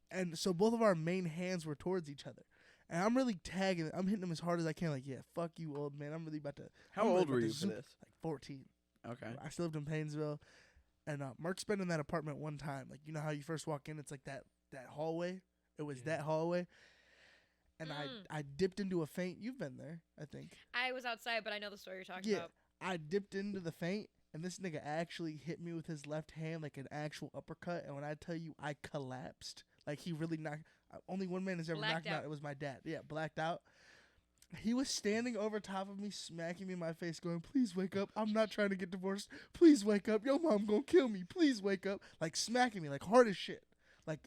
and so both of our main hands were towards each other. And I'm really tagging. I'm hitting him as hard as I can. Yeah, fuck you, old man. I'm really about to. How old were you for this? 14. Okay. I still lived in Paynesville. And Mark's been in that apartment one time. You know how you first walk in, it's that hallway? It was that hallway. And I dipped into a feint. You've been there, I think. I was outside, but I know the story you're talking about. I dipped into the feint, and this nigga actually hit me with his left hand like an actual uppercut. And when I tell you I collapsed, he really knocked. Only one man has ever knocked me out. It was my dad. Yeah, blacked out. He was standing over top of me, smacking me in my face, going, "Please wake up. I'm not trying to get divorced. Please wake up. Your mom gonna kill me. Please wake up." Smacking me, hard as shit. Like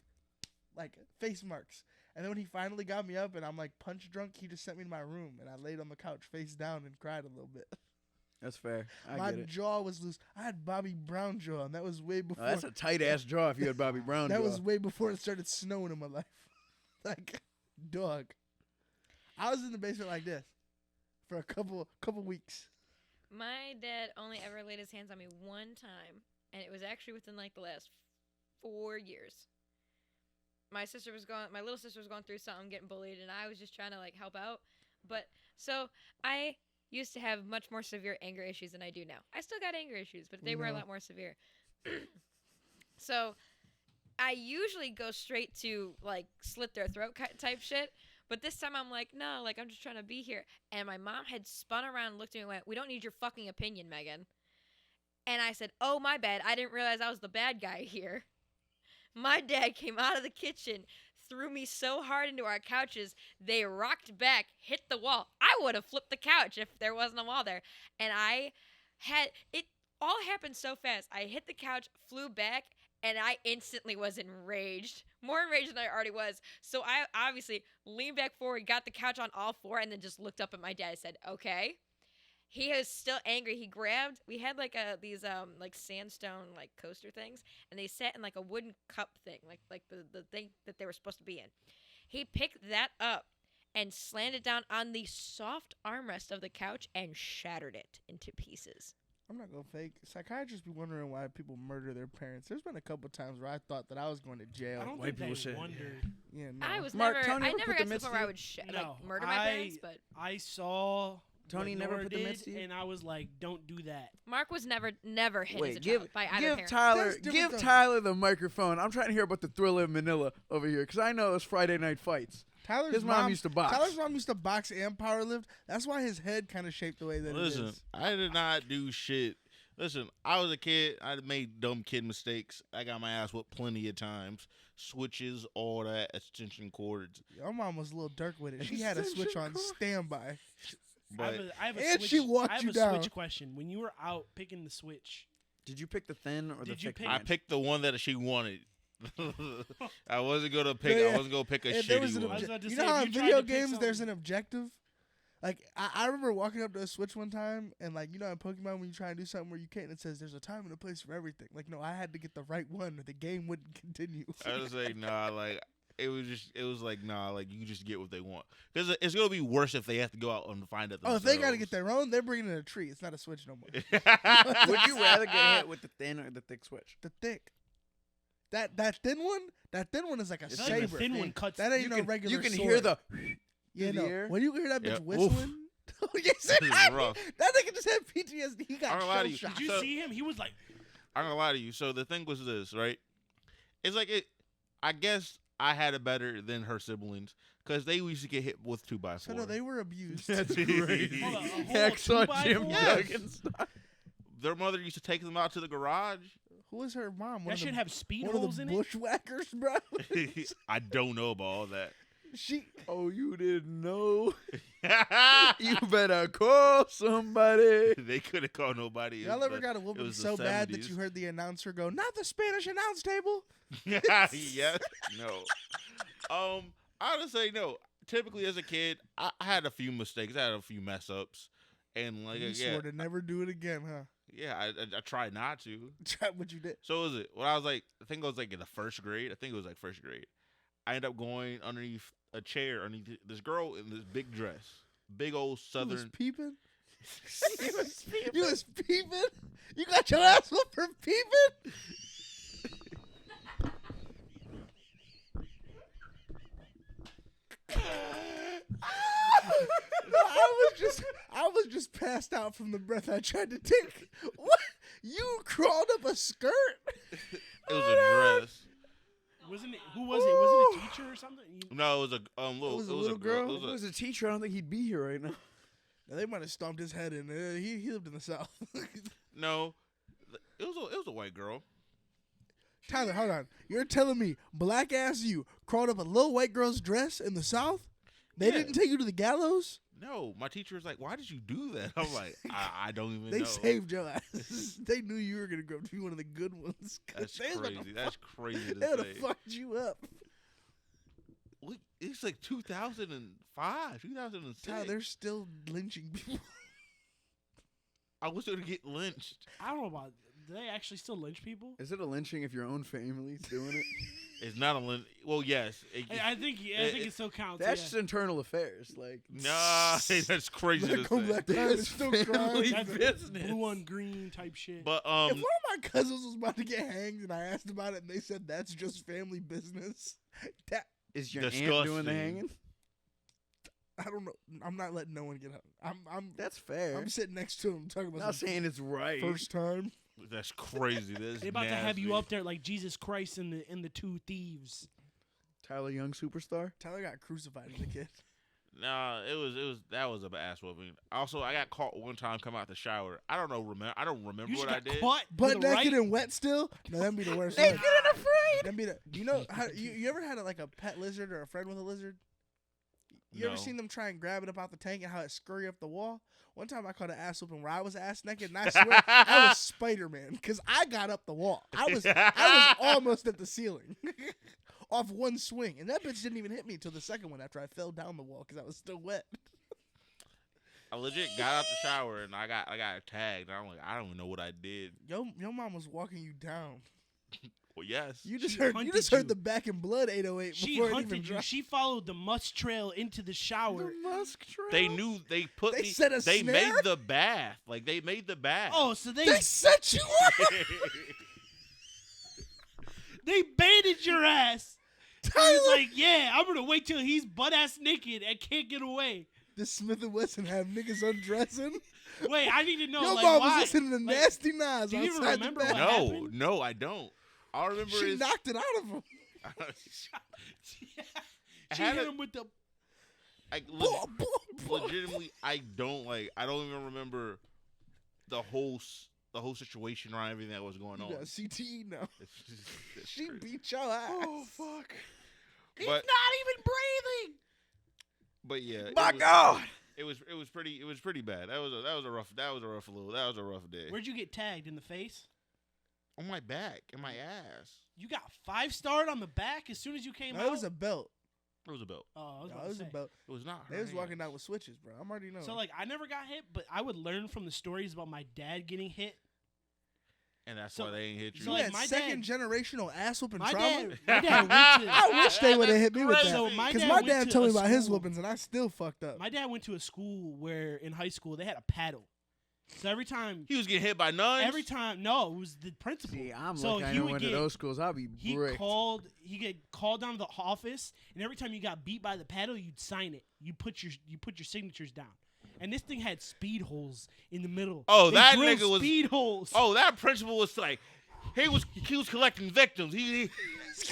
face marks. And then when he finally got me up and I'm punch drunk, he just sent me to my room and I laid on the couch face down and cried a little bit. That's fair. My jaw was loose. I had Bobby Brown jaw, and that was way before. Oh, that's a tight ass jaw if you had Bobby Brown jaw. That was way before it started snowing in my life. Dog. I was in the basement like this for a couple weeks. My dad only ever laid his hands on me one time, and it was actually within the last 4 years. My little sister was going through something, getting bullied, and I was just trying to help out. But so I used to have much more severe anger issues than I do now. I still got anger issues, but they were a lot more severe. So I usually go straight to slit their throat type shit. But this time I'm no, I'm just trying to be here. And my mom had spun around and looked at me and went, "We don't need your fucking opinion, Megan." And I said, "Oh, my bad. I didn't realize I was the bad guy here." My dad came out of the kitchen, threw me so hard into our couches, they rocked back, hit the wall. I would have flipped the couch if there wasn't a wall there. And it all happened so fast. I hit the couch, flew back, and I instantly was enraged. More enraged than I already was. So I obviously leaned back forward, got the couch on all four, and then just looked up at my dad and said, "Okay." He is still angry. We had these sandstone coaster things, and they sat in a wooden cup thing, like the thing that they were supposed to be in. He picked that up and slammed it down on the soft armrest of the couch and shattered it into pieces. I'm not gonna fake. Psychiatrists be wondering why people murder their parents. There's been a couple times where I thought that I was going to jail. I don't White think people they shit. wondered. Yeah, no. I was Mark, never. Tony I ever never put got the to the mitts point where I to would murder my parents, but I saw Tony what never Nora put the did, mitts to you? and I was like, "Don't do that." Mark was never hit as a Wait, child by either give parent. Tyler, That's different give though. Tyler the microphone. I'm trying to hear about the Thriller in Manila over here because I know it's Friday night fights. Tyler's His mom used to box. Tyler's mom used to box and powerlift. That's why his head kind of shaped the way that it Listen, is. I did not do shit. Listen, I was a kid. I made dumb kid mistakes. I got my ass whooped plenty of times. Switches, all that, extension cords. Your mom was a little dark with it. She had a switch on standby. But I have a And switch, she walked I have you a down. switch question. When you were out picking the switch, Did you pick the thin or the Did you thick? pick- I branch? picked the one that she wanted. I wasn't gonna pick. Yeah. I wasn't gonna pick a And there was shitty an one. was about to you say, know how if in you tried video to pick games there's something- an objective? I remember walking up to a switch one time and in Pokemon when you try and do something where you can't, it says there's a time and a place for everything. No, I had to get the right one or the game wouldn't continue. I was like, nah, it was like, nah, you just get what they want. Because it's gonna be worse if they have to go out and find it Oh, themselves. if they got to get their own, they're bringing in a tree. It's not a switch no more. Would you rather get hit with the thin or the thick switch? The thick. That thin one is like a I feel like saber. the thin one cuts. That ain't no regular You can sword. hear the. Yeah, through the no. ear. When you hear that bitch Yep. whistling, yes, This is rough. that nigga just had PTSD. He I got don't lie to shell you. shock. Did you So- see him? He was like, I'm gonna lie to you. So the thing was this, right? It's like it. I guess I had it better than her siblings because they used to get hit with 2x4. So no, they were abused. That's great. Hold on, a whole Hacksaw 2x4? Jim Yes. Duggan style. Their mother used to take them out to the garage. Who was her mom? That should have speed one of holes the in it. bushwhackers, bro. I don't know about all that. She. Oh, you didn't know? You better call somebody. They couldn't call nobody. Y'all ever got a it whooping was the so bad that 70s. you heard the announcer go, "Not the Spanish announce table"? Yes. No. I would say no. Typically, as a kid, I had a few mistakes. I had a few mess ups, and like You yeah, swore to never do it again, huh? yeah, I tried not to. Try what you did. So was it when I was like, I think I was like in the first grade. I think it was like first grade. I ended up going underneath a chair underneath this girl in this big dress, big old You was southern. peeping. You was peeping. You got your ass up for peeping. No, I was just passed out from the breath I tried to take. What? You crawled up a skirt? It was a dress. Wasn't it? Who was it? Was it a teacher or something? No, it was a little. was a it was little a girl. girl? It If it was was a teacher, I don't think he'd be here right now. Now, they might have stomped his head in. He lived in the South. no. It was a white girl. Tyler, hold on. You're telling me black ass you crawled up a little white girl's dress in the South? They Yeah. didn't take you to the gallows? No, my teacher was like, "Why did you do that?" I'm like, I don't even They know. saved your ass. They knew you were gonna grow up to be one of the good ones. 'Cause That's they was about to crazy. That's crazy They to would say. have fucked you up. It's like 2005, 2006. Tyler, they're still lynching people. I was going to get lynched. I don't know about. Do they actually still lynch people? Is it a lynching if your own family's doing it? It's not a lynch. Well, yes. I think it still counts. That's yeah. just internal affairs. Like, Nah, that's crazy to Go say. back time and still crying. family That's business. blue on green type shit. But If one of my cousins was about to get hanged and I asked about it and they said that's just family business, that Is your aunt doing Disgusting. the hanging? I don't know. I'm not letting no one get hung. That's fair. I'm sitting next to him talking I'm about not some saying it's right. first time. that's crazy. That's they about to have you nasty. up there like Jesus Christ in the Two Thieves. Tyler Young superstar. Tyler got crucified as a kid. Nah, that was a ass whooping. Also, I got caught one time coming out the shower. I don't remember You just what I got did. caught Butt with a naked right? and wet still? No, that'd be the worst. Naked one. and afraid. That'd be the. You know how you ever had like a pet lizard or a friend with a lizard? You ever No. seen them try and grab it up out the tank and how it scurry up the wall? One time I caught an ass whooping where I was ass naked and I swear I was Spider-Man because I got up the wall. I was almost at the ceiling off one swing, and that bitch didn't even hit me until the second one after I fell down the wall because I was still wet. I legit got out the shower and I got tagged. And I'm like, I don't even know what I did. Your mom was walking you down. Well, yes. You just She heard hunted you. you. The Back in Blood 808 She before it even hunted you. dropped. She followed the musk trail into the shower. Musk trail. They knew they put They me. set a They snare? made the bath. Like they made the bath. Oh, so They set you up. they baited your ass. He was like, yeah, I'm gonna wait till he's butt ass naked and can't get away. The Smith & Wesson have niggas undressing. Wait, I need to know Your like mom why. was listening to Like, Nasty Nas do you even outside remember the what back. no, happened? no, I don't. All I remember She is knocked it out of him. she had hit a- him with the. I Boy. legitimately, I don't even remember the whole situation or everything that was going You on. got CTE now. It's She crazy. beat your ass. Oh fuck. He's But- not even breathing. But yeah, My God. it was pretty bad. That was a rough day. Where'd you get tagged in the face? On my back, in my ass. You got 5-starred on the back as soon as you came No, out. it was a belt. It was a belt. Oh, I was No, about it was to a say. belt. It was not. They her was walking hands. down with switches, bro. I'm already knowing. So like, I never got hit, but I would learn from the stories about my dad getting hit. And that's So- why they ain't hit you. so, you like, had my second dad- generational ass whooping My trauma. dad went to. I wish they would have hit me with That's that. So crazy. my Because dad my went dad to told me a about his school- whoopings, and I still fucked up. My dad went to a school where in high school they had a paddle. So every time, He was getting hit by nuns. no, it was the principal. See, I'm So lucky I he never would went to get- those schools. I'll be He bricked. get called down to the office, and every time you got beat by the paddle, you'd sign it. You put your signatures down. And this thing had speed holes in the middle. Oh, They that drilled nigga was- speed holes. Oh, that principal was like, He was collecting victims. He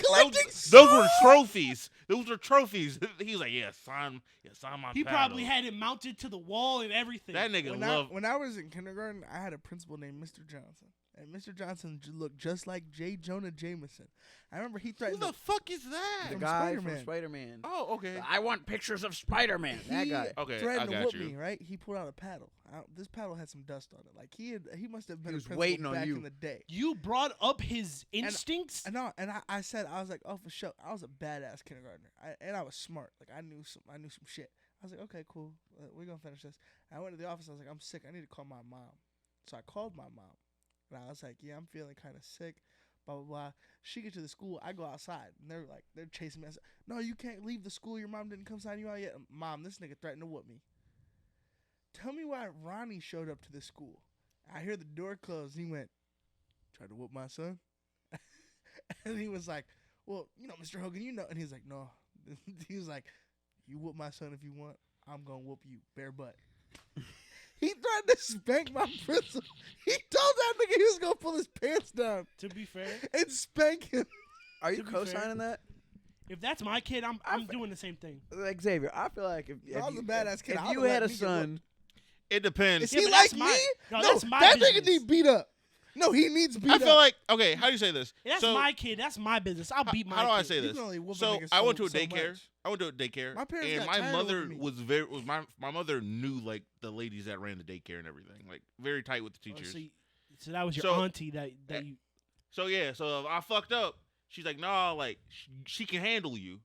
collecting those were trophies. Those were trophies. He was like, yeah, sign my He paddle. probably had it mounted to the wall and everything. That nigga When I was in kindergarten, I had a principal named Mr. Johnson. And Mr. Johnson looked just like J. Jonah Jameson. I remember he Who threatened the fuck is that? The From guy Spider-Man. from Spider-Man. Oh, okay. I want pictures of Spider-Man. That he guy. Okay, I threatened to got whoop you. me, right? He pulled out a paddle. This paddle had some dust on it. Like he must have been He a was principal waiting on back you. in the day. You brought up his instincts. And I said, I was like, oh, for sure. I was a badass kindergartner, and I was smart. Like I knew some shit. I was like, okay, cool. We're gonna finish this. I went to the office. I was like, I'm sick. I need to call my mom. So I called my mom, and I was like, yeah, I'm feeling kind of sick. Blah blah blah. She gets to the school. I go outside, and they're chasing me. I said, no, you can't leave the school. Your mom didn't come sign you out yet. Mom, this nigga threatened to whoop me. Tell me why Ronnie showed up to the school. I hear the door close. He went, tried to whoop my son. And he was like, well, Mr. Hogan, and he's like, no. He was like, you whoop my son if you want. I'm going to whoop you bare butt. He threatened to spank my principal. He told that nigga he was going to pull his pants down To be fair, and spank him. Are you To be fair- co-signing that? if that's my kid, I'm doing the same thing. Like Xavier, I feel like if I was you, a badass kid. if I you would've had let a me get son, It depends. Is Yeah, he but like that's me? my- no, No, that's my that nigga business. need beat up. No, he needs beat I up. feel like, okay, how do you say this? That's So, my kid. That's my business. I'll beat my how do I kid. say You this? can only whoop a So nigga I went to a so daycare. much. I went to a daycare. My parents and got my tired of mother whooping me. was my mother knew like the ladies that ran the daycare and everything. Like very tight with the Oh, teachers. so that was your So- auntie that you. So yeah, so if I fucked up, she's like, nah, like she can handle you,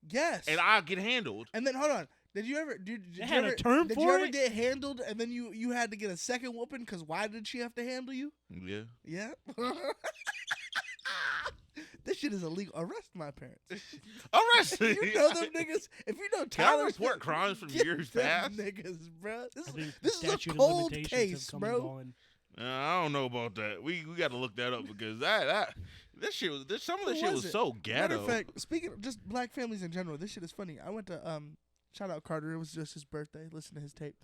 Yes. and I get handled. And then hold on. Did you ever had a term did for you ever it? get handled and then you had to get a second whooping because why did she have to handle you? Yeah. Yeah. This shit is illegal. Arrest my parents. Arrest You know them niggas. If you know Can I Tyler, report crimes from get years them past? niggas, bro. I think the This is a statute of cold limitations case, have come and bro. gone. I don't know about that. We got to look that up because this shit was some of this Who shit was was it? so Matter ghetto. of fact, speaking of just black families in general, this shit is funny. I went to shout out Carter. It was just his birthday. Listen to his tape.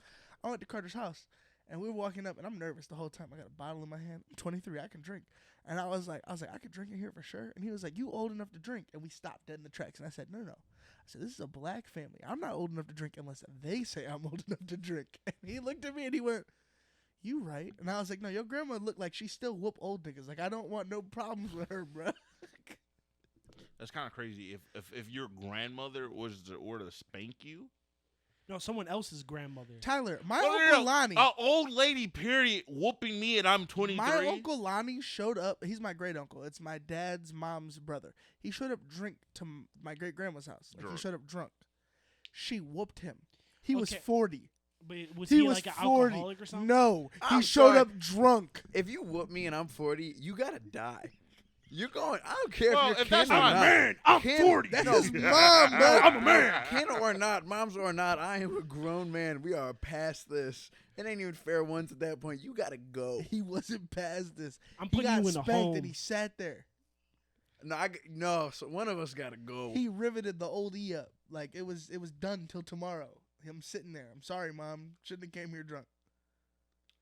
I went to Carter's house and we were walking up and I'm nervous the whole time. I got a bottle in my hand. I'm 23. I can drink. And I was like, I could drink in here for sure. And he was like, you old enough to drink? And we stopped dead in the tracks. And I said, no. I said, this is a black family. I'm not old enough to drink unless they say I'm old enough to drink. And he looked at me and he went, you right. And I was like, no, your grandma looked like she still whoop old niggas. Like, I don't want no problems with her, bro. That's kind of crazy. If your grandmother were to spank you, No, someone else's grandmother. Tyler, my No, no, Uncle no. Lonnie. An old lady, period, whooping me, and I'm 23. My Uncle Lonnie showed up. He's my great uncle. It's my dad's mom's brother. He showed up drink to my great grandma's house. Like, Drunk. he showed up drunk. She whooped him. He was Okay. 40. But was He he was like an 40. alcoholic or something? No, he I'm showed sorry. up drunk. if you whoop me and I'm 40, you gotta die. You're going. I don't care Well, if you're if that's kin or fine. not. Man, I'm Kin- 40. That's no, his mom, bro. I'm a man. Kin or not, moms or not, I am a grown man. We are past this. It ain't even fair ones at that point. You gotta go. He wasn't past this. I'm He putting got you in a spanked home. and he sat there. No. So one of us gotta go. He riveted the old E up. Like it was done till tomorrow. Him sitting there. I'm sorry, mom. Shouldn't have came here drunk.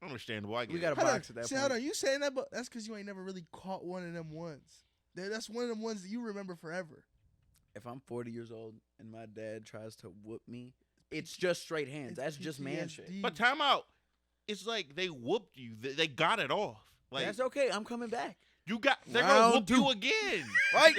Understandable. I get We it. gotta Hold on. box at that See, point. hold on. You saying that, but that's because you ain't never really caught one of them ones. That's one of them ones that you remember forever. If I'm 40 years old and my dad tries to whoop me, it's just straight hands. It's That's just man shit. PTSD. But time out. It's like they whooped you. They got it off. Like That's okay. I'm coming back. they're Round gonna whoop two. you again. Right?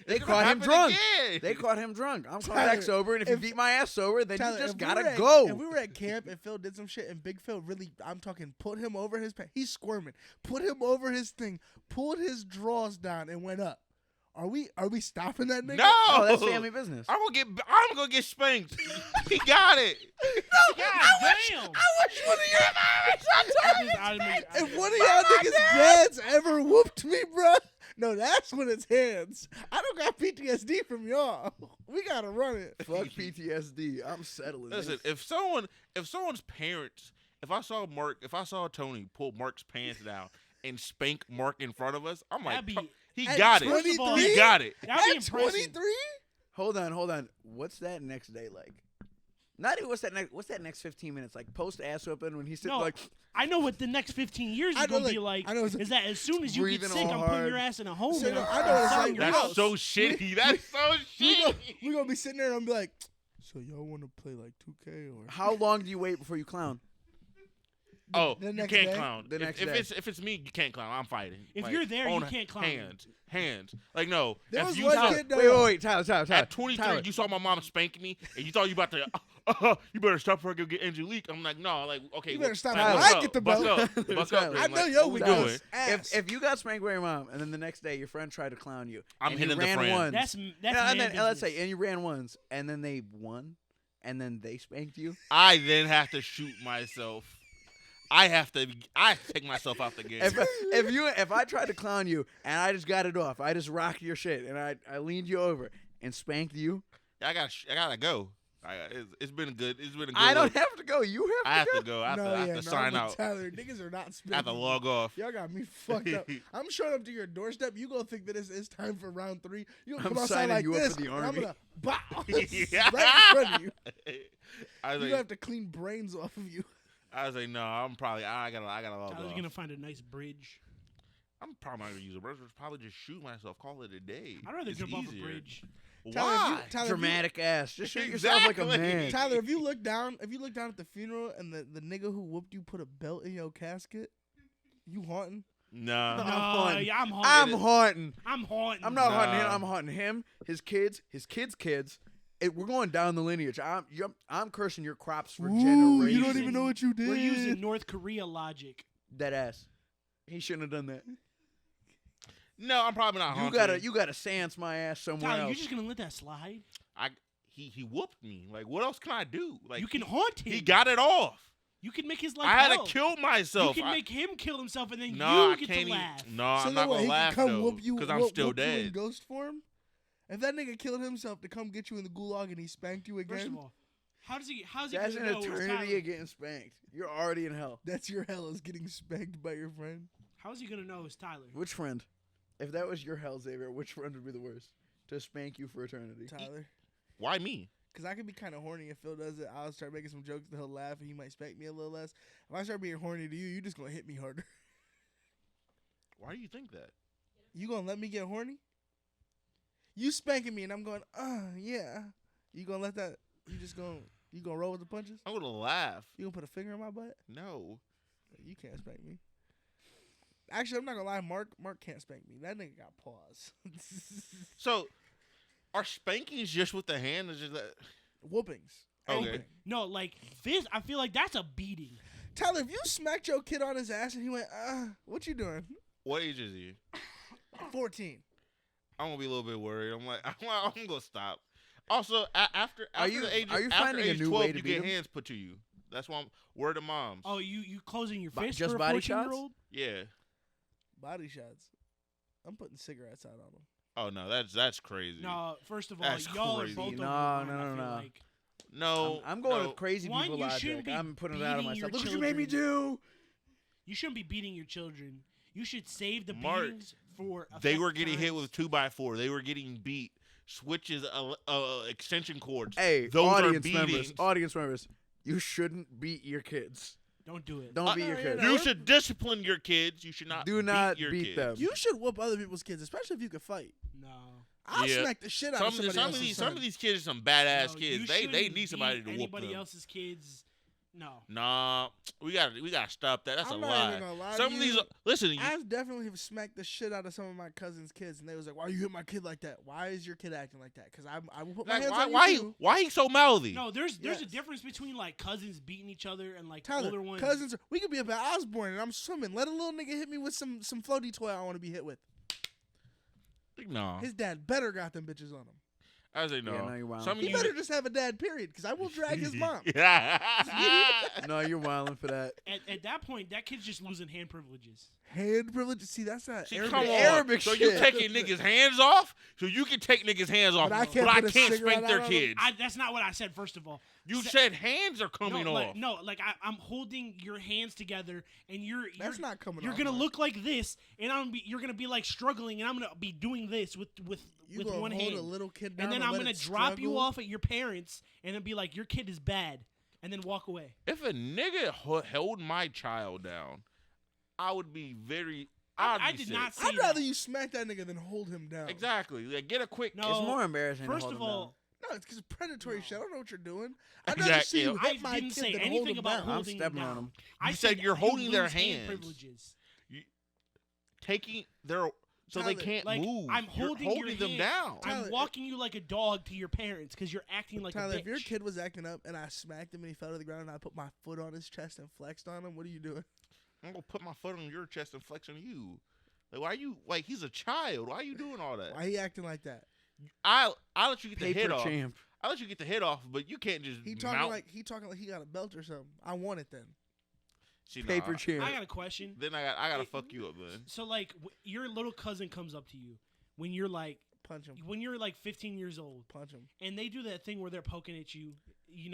They caught him drunk. Again. They caught him drunk. I'm coming Tyler, back sober, and if you if- beat my ass sober, then Tyler, you just if we gotta were at- go. If we were at camp and Phil did some shit and Big Phil really, I'm talking, put him over his pants. He's squirming. Put him over his thing. Pulled his drawers down and went up. Are we stopping that nigga? No, Oh, that's family business. I'm gonna get spanked. He got it. God damn. wish one of your If if one of y'all niggas' dads ever whooped me, bruh, no, that's when it's hands. I don't got PTSD from y'all. We gotta run it. Fuck PTSD. I'm settling. Listen, this. if someone's parents, if I saw Tony pull Mark's pants down and spank Mark in front of us, I'm like, That'd be- he At got it. 23? He got it. That'd be At impressive. 23? Hold on. What's that next day like? Not even what's that next 15 minutes like post ass whipping when he's sitting No, like I know what the next 15 years is gonna be like. I know Is that as soon as you get breathing sick, all I'm putting hard. your ass in a home. So, and no, I'm I know it's selling like- your That's house. so shitty. That's so shitty. we gonna be sitting there and I'm be like, so y'all want to play like 2K or how long do you wait before you clown? Oh, the you next can't day? clown. The next day. If it's me, you can't clown. I'm fighting. If Like, you're there, you on can't clown. Hands. Like no. There if was you one saw, kid that- Wait, Tyler. at 23, Tyler. you saw my mom spank me, and you thought you about to. You better stop before I go get Angelique. I'm like, no, like okay. You better stop like, when what's I up? get the Bust belt. up, bust up. Tyler. I I'm know like, your what we weakness. doing? Ass. If you got spanked by your mom and then the next day your friend tried to clown you, I'm and you hitting the ran friend. once, That's and man then let's say business. and you ran once and then they won, and then they spanked you. I then have to shoot myself. I have to take myself out the game. If I tried to clown you and I just got it off, I just rocked your shit and I leaned you over and spanked you. I gotta go. It's been good. It's been a good. I don't look. have to go. You I have have to to go. go. I have no, to, I have yeah, to no, sign I'm with out. Tyler, niggas are not I have to spending. log off. Y'all got me fucked up. I'm showing up to your doorstep. You gonna think that it's time for round 3. You gonna I'm come outside signing like you up this. for the and I'm army. gonna bow Yeah. right in front of you. I was You like, have to clean brains off of you. no. I'm probably. I gotta log Tyler's off. gonna find a nice bridge. I'm probably not gonna use a bridge. Probably just shoot myself. Call it a day. I'd rather It's jump off a easier. bridge. Tyler, Why? Tyler, Dramatic ass. Just shoot yourself like a Exactly. man. Tyler, if you look down at the funeral and the nigga who whooped you put a belt in your casket, you haunting? Nah. No, haunting. yeah, I'm I'm haunting. haunting. I'm haunting. I'm not haunting him. Nah. I'm haunting him, his kids, his kids' kids. We're going down the lineage. I'm cursing your crops for generations. You don't even know what you did. We're using North Korea logic. That ass. He shouldn't have done that. No, I'm probably not. You gotta seance my ass somewhere Tyler, else. you're just gonna let that slide? He whooped me. Like, what else can I do? Like, You can haunt him. He got it off. You can make his life I had hell. to kill myself. You can I- make him kill himself, and then No, you I get can't to even. laugh. No, So I'm then not what, gonna he laugh can come though, whoop you because I'm whoop- still whoop you in dead. ghost form? If that nigga killed himself to come get you in the gulag and he spanked you First of again, all, how's he That's gonna an know it's eternity Tyler? of getting spanked. You're already in hell. that's your hell is getting spanked by your friend. How's he gonna know it's Tyler? Which friend? If that was your hell, Xavier, which friend would be the worst? To spank you for eternity. Tyler. Why me? Because I can be kind of horny if Phil does it. I'll start making some jokes that he'll laugh and he might spank me a little less. If I start being horny to you, you just going to hit me harder. Why do you think that? You going to let me get horny? You spanking me and I'm going, yeah. You going to let that, you gonna roll with the punches? I'm gonna laugh. You going to put a finger in my butt? No. You can't spank me. Actually, I'm not going to lie. Mark can't spank me. That nigga got paws. So, are spankings just with the hand? Or just that? Whoopings. Okay. Anything. No, like fist. I feel like that's a beating. Tyler, if you smacked your kid on his ass and he went, what you doing? What age is he? 14. I'm gonna be a little bit worried. I'm like, I'm gonna stop. Also, after you- the age, are you after finding a age new 12, way to you beat get him? hands put to you. That's why I'm word of moms. Oh, you closing your fist just for a body 14-year-old? Yeah. Body shots. I'm putting cigarettes out on him. Oh no, that's crazy. No, first of all, That's y'all crazy. are both No, over the line, no, I no, feel no. like. No, I'm going no. with crazy One, people you logic. shouldn't be I'm putting it out of beating myself. your Look what you made me do. You shouldn't be beating your children. You should save the Mark, beatings for. They were effect getting hit times. with 2x4. They were getting beat. Switches, extension cords. Hey, Those are audience members, beatings. audience members, you shouldn't beat your kids. Don't do it. Don't beat no, your yeah, kids. no. You should discipline your kids. You should not Do not your beat kids. them. You should whoop other people's kids, especially if you can fight. No. I'll Yeah. smack the shit out Some of of, the, somebody some, of else's these, son. some of these kids are some badass No, kids. you They shouldn't need somebody to beat whoop anybody them. else's kids. No. Nah, we gotta stop that. That's I'm a not lie. even gonna lie Some to of these, you. listen, you, I definitely have smacked the shit out of some of my cousins' kids, and they was like, "Why you hit my kid like that? Why is your kid acting like that?" Because I will put my like, hands why, on why, you he, too. why he so mouthy? No, there's a Yes. difference between like cousins beating each other and like Tyler, older ones. cousins, we could be up at Osborne and I'm swimming. Let a little nigga hit me with some floaty toy I want to be hit with. No, His dad better got them bitches on him. I say no. Yeah, no, you're wild. Some of He you, better just have a dad, period, because I will drag his mom. yeah. No, you're wilding for that. At that point, that kid's just losing hand privileges. Hand privilege. See, that's not See, Arabic. come on. Arabic so you shit. taking niggas' hands off? So you can take niggas' hands off, But I can't put a cigarette spank their out on them? kids. That's not what I said. First of all, You Sa- said hands are coming no, off. like I'm holding your hands together, and That's not coming You're off, gonna Mark. look like this, and you're gonna be like struggling, and I'm gonna be doing this with You with gonna one hold hand. a little kid down And then and I'm let gonna it drop you struggle? off at your parents and then be like, your kid is bad, and then walk away. If a nigga held my child down, I would be very. I I'd be did sick. not say I'd rather that. you smack that nigga than hold him down. Exactly. Like, get a quick. No. It's more embarrassing. First to hold of them down. all, No, it's because predatory No. shit. I don't know what you're doing. I'd rather Exactly. see you I hit my didn't kid say than hold anything him about down. I'm holding stepping down. on him. I You said you're you holding their lose hand hands. privileges. Taking their so they Tyler, can't Like, move. I'm You're holding your them hand. down. Tyler, I'm walking you like a dog to your parents because you're acting like Tyler, a bitch. if your kid was acting up and I smacked him and he fell to the ground and I put my foot on his chest and flexed on him, what are you doing? I'm gonna put my foot on your chest and flex on you. Like, why are you like? He's a child. Why are you doing all that? Why he acting like that? I'll let you get the Paper hit off. champ. I'll let you get the hit off, but you can't just He talking mount. like he got a belt or something. I want it then. See, nah, Paper champ. I got a question. Then I gotta It- fuck you up, then. So like, your little cousin comes up to you when you're like Punch him. 15 years old, Punch him. and they do that thing where they're poking at you,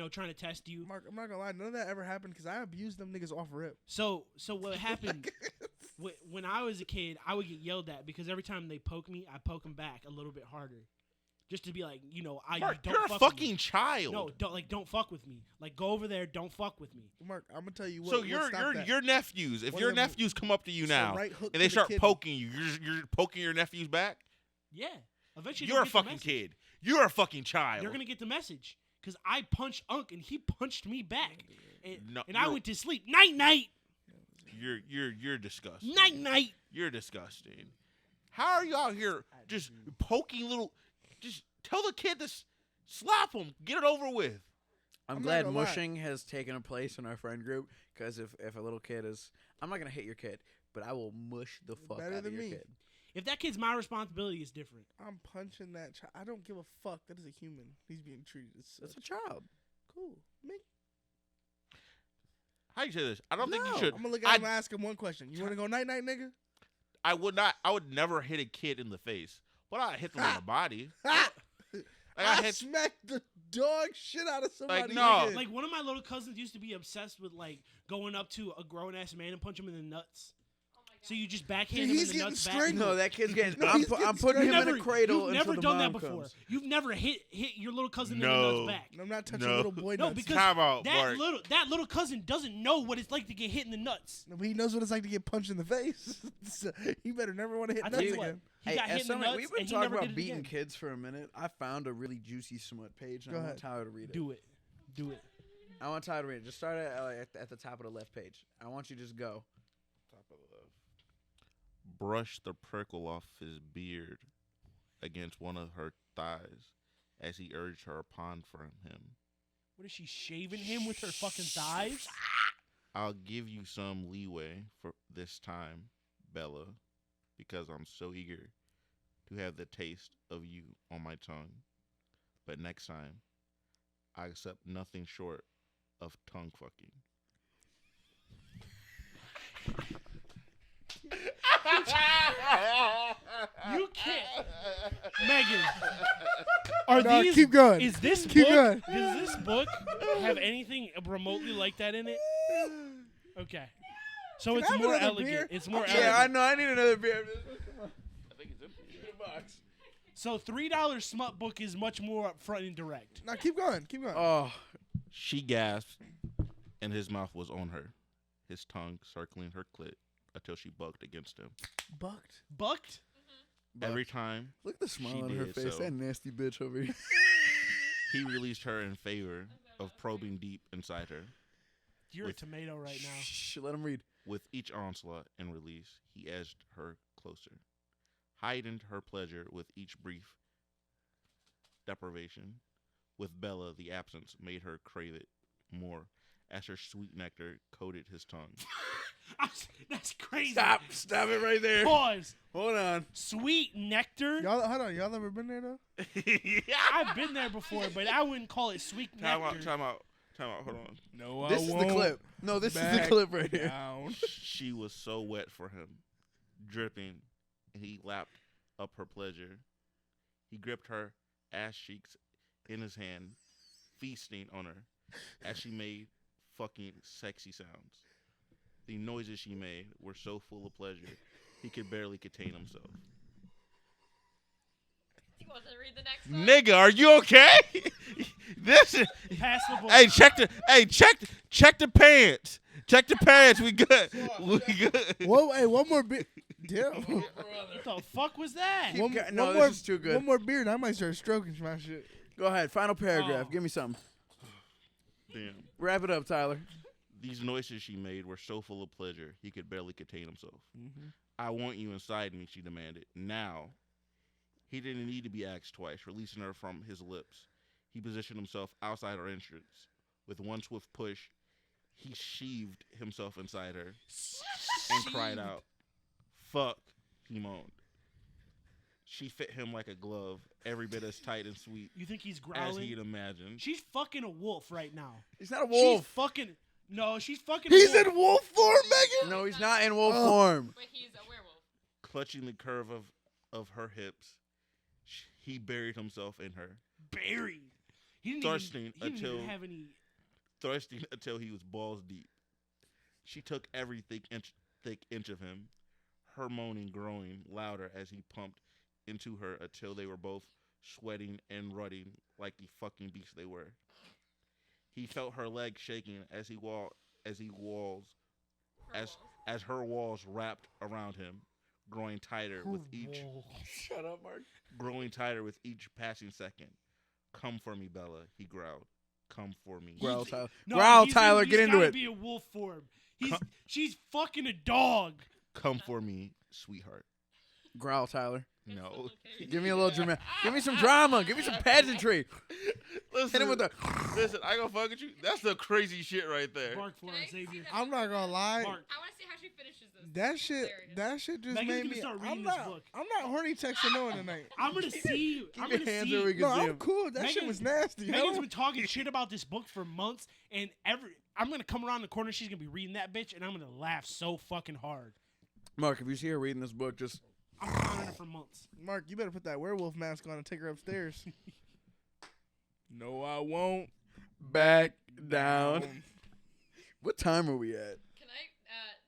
trying to test you. Mark, I'm not gonna lie, none of that ever happened because I abused them niggas off rip. So what happened when I was a kid? I would get yelled at because every time they poke me, I poke them back a little bit harder, just to be like, Mark, don't you're a fuck with fucking me. child. No, don't fuck with me. Like, go over there, don't fuck with me. Mark, I'm gonna tell you what. So what your stopped that. your nephews, if One your of them- nephews come up to you So now right hook and they to the start kidney. poking you, you're poking your nephews back. Yeah, eventually You're they'll a get the fucking message. kid. You're a fucking child. They're gonna get the message because I punched Unc and he punched me back, No, and I you're- went to sleep. Night night, You're disgusting. night night. You're disgusting. How are you out here just poking little? Just tell the kid to slap him. Get it over with. I'm I'm not glad gonna lie. mushing has taken a place in our friend group because if a little kid is, I'm not gonna hit your kid, but I will mush the fuck Better out of than your me. kid. If that kid's my responsibility, it's different. I'm punching that child. I don't give a fuck. That is a human. He's being treated as That's such. a child. Cool. How you say this? I don't think you No. should. I'm gonna look at him and ask him one question. You wanna go night night, nigga? I would not. I would never hit a kid in the face, but I hit them in the body. Ha! Like, I hit. smacked the dog shit out of somebody. no. kid. Like, one of my little cousins used to be obsessed with like going up to a grown ass man and punch him in the nuts. So you just backhand him in he's the getting nuts back. strangled. No, that kid's getting. No, I'm, he's pu- getting I'm putting him Never, in a cradle you've until never the done that mom before. comes. You've never hit your little cousin in the No. nuts back. I'm not touching No. little boy No, nuts. because Time out, that Mark. little cousin doesn't know what it's like to get hit in the nuts. No, but he knows what it's like to get punched in the face. So he better never want to hit I nuts tell you what, again. he got hit in the nuts we've been and he talking never about did it beating again. kids for a minute. I found a really juicy smut page, and Go I want ahead. Tyler to read it. Do it. Do it. I want Tyler to read it. Just start at the top of the left page. I want you to just go. Brush the prickle off his beard against one of her thighs as he urged her upon from him. What is she shaving him with her fucking thighs? I'll give you some leeway for this time, Bella, because I'm so eager to have the taste of you on my tongue. But next time, I accept nothing short of tongue fucking. You can't, Megan. Are No, these? keep going. Is this Keep book? going. Does this book have anything remotely like that in it? Okay. So Can it's I have more another elegant. beer? It's more I'm elegant. Yeah, I know. I need another beer. I think it's empty. So $3 smut book is much more upfront and direct. Now keep going. Keep going. Oh, She gasped, and his mouth was on her, his tongue circling her clit until she bucked against him. Bucked. Bucked? Every time look at the smile She on her did, face. so- That nasty bitch over here. he released her in favor of probing deep inside her. You're With- a tomato right now. Shh, let him read. With each onslaught and release, he edged her closer, heightened her pleasure with each brief deprivation. With Bella, the absence made her crave it more as her sweet nectar coated his tongue. That's crazy. Stop it right there. Pause. Hold on. Sweet nectar. Y'all, hold on. Y'all ever been there though? I've been there before, but I wouldn't call it sweet Time nectar. out, time out, time out. Hold on. No, This is the clip. No, this is the clip right here. Down. She was so wet for him, dripping, and he lapped up her pleasure. He gripped her ass cheeks in his hand, feasting on her as she made fucking sexy sounds. The noises she made were so full of pleasure, he could barely contain himself. Want to read the next one? Nigga, are you okay? This is, Pass the ball. hey, check the pants. Check the pants. We good. We good. Whoa, hey, one more beer. Damn. What the fuck was that? Keep One, go- one no, more, this is too good. One more beer and I might start stroking my shit. Go ahead. Final paragraph. Oh. Give me something. Damn. Wrap it up, Tyler. These noises she made were so full of pleasure, he could barely contain himself. Mm-hmm. I want you inside me, she demanded. Now. He didn't need to be asked twice, releasing her from his lips. He positioned himself outside her entrance. With one swift push, he sheathed himself inside her and cried out. Fuck, he moaned. She fit him like a glove, every bit as tight and sweet You think he's as growling? he'd imagined. She's fucking a wolf right now. He's not a She's wolf. fucking. No, she's fucking. He's a wolf. in wolf form, Megan. No, he's not in wolf Oh. form. But he's a werewolf. Clutching the curve of her hips, he buried himself in her, buried. He didn't Thirsting even, he didn't even until- have any. thrusting until he was balls deep. She took every thick inch of him, her moaning growing louder as he pumped into her until they were both sweating and rutting like the fucking beasts they were. He felt her legs shaking as her walls wrapped around him, growing tighter with each Shut up, Mark. growing tighter with each passing second. Come for me, Bella, he growled. Come for me. Growl, Tyler. No, Growl, he's Tyler. he's Get into gotta it. Be a wolf form. She's fucking a dog. Come for me, sweetheart. Growl, Tyler. No. Give me a little drama. Give me some drama. Give me some pageantry. Listen, Hit him with the. listen, I gonna fuck with you. That's the crazy shit right there. Bark for Can us, I see Xavier. that? I'm not gonna lie. Bark. I want to see how she finishes this. That This is shit, hilarious. that shit just Megan's made gonna me. start reading I'm this not. book. I'm not horny texting no one tonight. I'm gonna see. I'm Keep gonna your hands see. where we can No, see I'm him. cool. That shit Megan- was nasty. yo. Megan's been talking shit about this book for months, and I'm gonna come around the corner. She's gonna be reading that bitch, and I'm gonna laugh so fucking hard. Mark, if you see her reading this book, just I'm clowning her for months. Mark, you better put that werewolf mask on and take her upstairs. No, I won't. back down. What time are we at? Can I?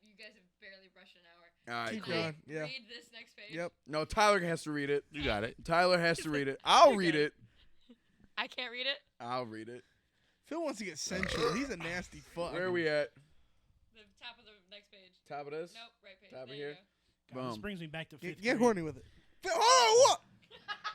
You guys have barely brushed an hour. All right, Keep cool. going. Yeah. Read this next page. Yep. No, Tyler has to read it. You got it. Tyler has to read it. I'll read it. I can't read it. I'll read it. Phil wants to get sensual. He's a nasty fuck. Where are we at? The top of the next page. Top of this? Nope, right page. Top of There here? you go. God, this Boom. brings me back to fifth Get grade. horny with it. Phil, oh, what?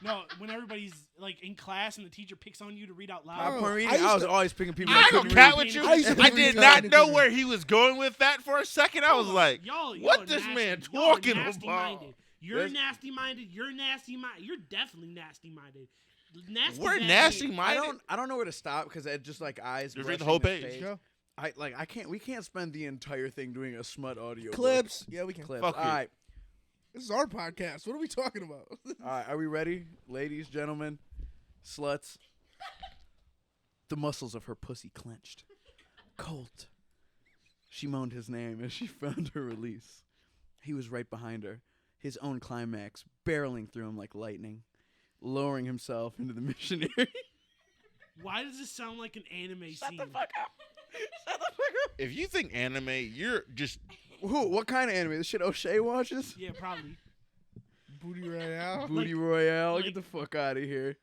No, when everybody's like in class and the teacher picks on you to read out Top loud. Oh, reading. I used I was to- always picking people I that ain't gonna couldn't cat read. with you. I used to I read did that not in know the- where he was going with that for a second. I was like, y'all what are this nasty. man Y'all are talking nasty-minded. about? You're This- nasty-minded. You're nasty-minded. You're definitely nasty-minded. Nasty we're bad nasty bitch. minded. I don't know where to stop because it just like eyes. Just read the brushing whole this page. Go. I can't. We can't spend the entire thing doing a smut audio. book. Clips. Yeah, we can. Clips. Fuck All you. right. This is our podcast. What are we talking about? All right. Are we ready, ladies, gentlemen, sluts? The muscles of her pussy clenched. Colt. She moaned his name as she found her release. He was right behind her, his own climax barreling through him like lightning, lowering himself into the missionary. Why does this sound like an anime scene? If you think anime, you're just Who? What kind of anime? This shit O'Shea watches? Yeah, probably. Booty Royale. Booty Like- Royale. like- Get the fuck out of here.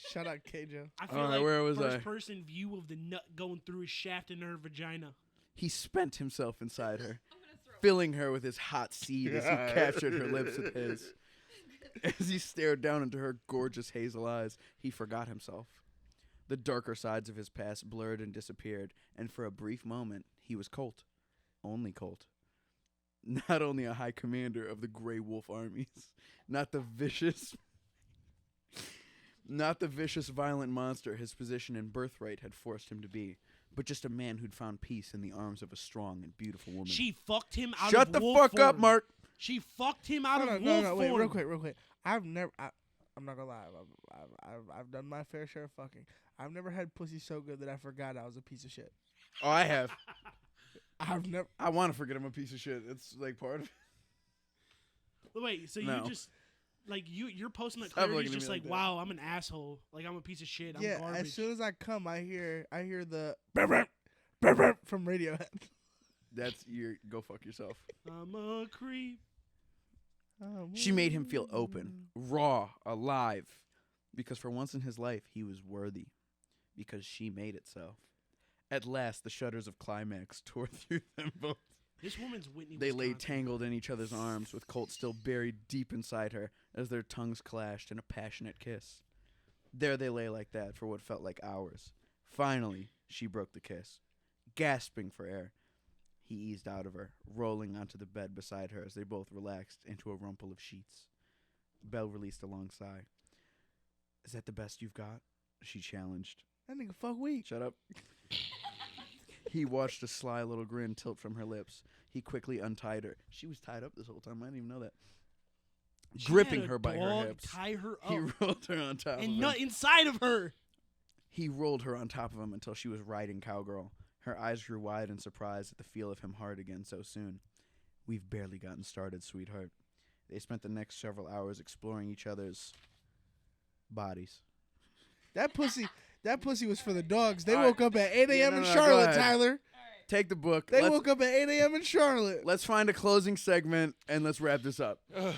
Shout out Kjo. I feel All right, like where was I? first-person view of the nut going through his shaft in her vagina. He spent himself inside her, I'm gonna throw. filling her with his hot seed as he captured her lips with his. As he stared down into her gorgeous hazel eyes, he forgot himself. The darker sides of his past blurred and disappeared, and for a brief moment, he was Colt. Only Colt. Not only a high commander of the Grey Wolf armies, not the vicious, violent monster his position and birthright had forced him to be, but just a man who'd found peace in the arms of a strong and beautiful woman. She fucked him out Shut of the wolf fuck up, form. Mark. She fucked him out No, of no, wolf no, wait, form. real quick. I'm not gonna lie. I've done my fair share of fucking. I've never had pussy so good that I forgot I was a piece of shit. Oh, I have. I've never. I want to forget I'm a piece of shit. It's like part of it. Wait, so No. you just like you're posting that Stop clarity looking at just me like, like that. wow, I'm an asshole. Like I'm a piece of shit. I'm Yeah, garbage. as soon as I come, I hear the burp, burp, burp, burp from Radiohead. That's your go fuck yourself. I'm a creep. She made him feel open, raw, alive. because for once in his life he was worthy, because she made it so. At last, the shudders of climax tore through them both. This woman's Whitney. They lay Wisconsin. tangled in each other's arms, with Colt still buried deep inside her, as their tongues clashed in a passionate kiss. There they lay like that for what felt like hours. Finally, she broke the kiss. Gasping for air, he eased out of her, rolling onto the bed beside her as they both relaxed into a rumple of sheets. Belle released a long sigh. Is that the best you've got? She challenged. That nigga fuck weak. Shut up. He watched a sly little grin tilt from her lips. He quickly untied her. She was tied up this whole time. I didn't even know that. She Gripping had a her by her dog hips. tie her up, He rolled her on top of and him. nut inside of her. He rolled her on top of him until she was riding cowgirl. Her eyes grew wide in surprise at the feel of him hard again so soon. We've barely gotten started, sweetheart. They spent the next several hours exploring each other's bodies. That pussy was for the dogs. They All right. woke up at 8 a.m. Yeah, in no, go Charlotte, ahead. Tyler. Take the book. They let's, woke up at 8 a.m. in Charlotte. let's find a closing segment and let's wrap this up. It's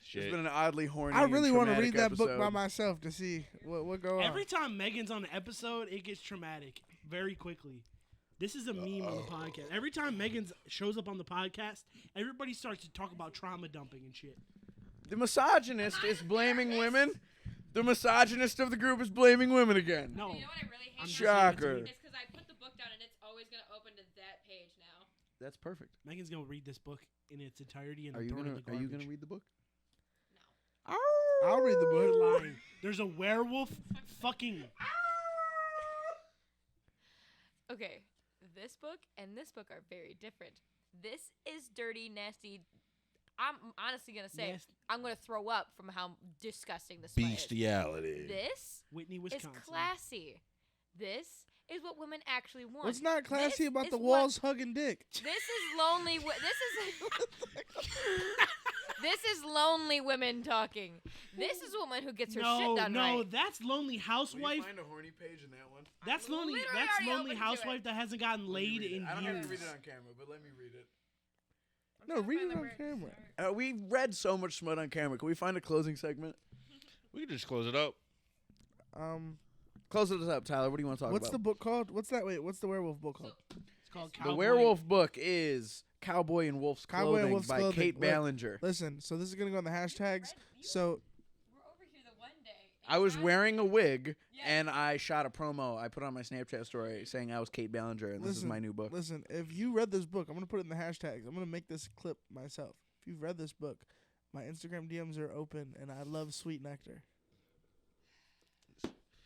Shit. been an oddly horny. I really want to read that book by myself to see what go on. Every time Megan's on an episode, it gets traumatic very quickly. This is a meme on the podcast. Every time Megan shows up on the podcast, everybody starts to talk about trauma dumping and shit. The misogynist is blaming women. The misogynist of the group is blaming women again. No, You know what I really hate? I'm about Shocker. it? It's because I put the book down and it's always gonna open to that page now. That's perfect. Megan's gonna read this book in its entirety and Are you throw it in gonna the Are you garbage. gonna read the book? No. I'll read the You're book. lying. There's a werewolf fucking. Okay, this book and this book are very different. This is dirty, nasty. I'm honestly gonna say Nasty. I'm gonna throw up from how disgusting this smut is. Bestiality. This Whitney, is Wisconsin. classy. This is what women actually want. What's not classy This about is the what- walls hugging dick? This is lonely. This is. This is lonely women talking. This is a woman who gets her shit done no, right. that's lonely housewife. a horny page in that one? That's I'm lonely. literally That's already lonely open to housewife it. that hasn't gotten laid in I don't years. have to read it on camera, but let me read it. No, read it on camera. We read so much smut on camera. Can we find a closing segment? We can just close it up. Close it up, Tyler. What do you want to talk What's the about? book called? What's that? Wait, what's the werewolf book called? It's called The Cowboy. werewolf book is Cowboy in Wolf's Cowboy in Clothing Wolf's by Clothing. Kate Look. Ballinger. Listen, so this is gonna go on the hashtags. So We're over here the one day. I was wearing a wig, Yes. and I shot a promo. I put on my Snapchat story saying I was Kate Ballinger, and this is Listen, my new book. listen, if you read this book, I'm gonna put it in the hashtags. I'm gonna make this clip myself. If you've read this book, my Instagram DMs are open, and I love sweet nectar.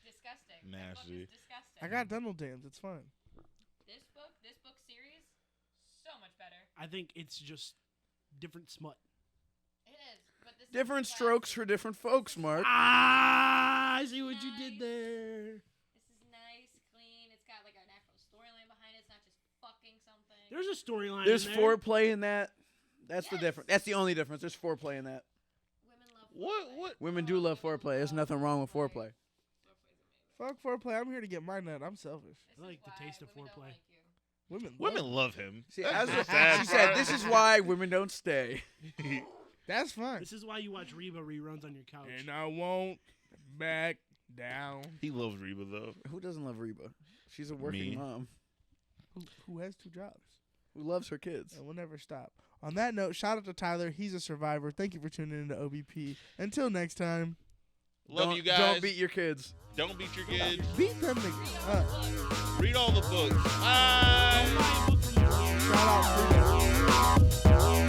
Disgusting. Nasty. That book is disgusting. I got dental dams. It's fine. This book series, so much better. I think it's just different smut. It is, but this Different is strokes for different folks, Mark. Ah, I see what you did there. This is nice, clean. It's got like an actual storyline behind it. It's not just fucking something. There's a storyline. There's in there. foreplay in that. That's the Yes. difference. That's the only difference. There's foreplay in that. Women love What? foreplay. What? Women do love foreplay. There's nothing wrong with foreplay. Fuck foreplay. I'm here to get my nut. I'm selfish. This I like is the why taste of women don't foreplay. like you. Women love him. See, That's as the sad she said, part. this is why women don't stay. That's fine. This is why you watch Reba reruns on your couch. And I won't back down. He loves Reba though. Who doesn't love Reba? She's a working Me. mom Who has 2 jobs who loves her kids. and will never stop. On that note, shout out to Tyler. He's a survivor. Thank you for tuning into OBP. Until next time, Love Don't- you guys. Don't beat your kids. Don't beat your kids. beat them niggas up. Read all the books. Bye. Don't buy a book from your Shout out. Freedom.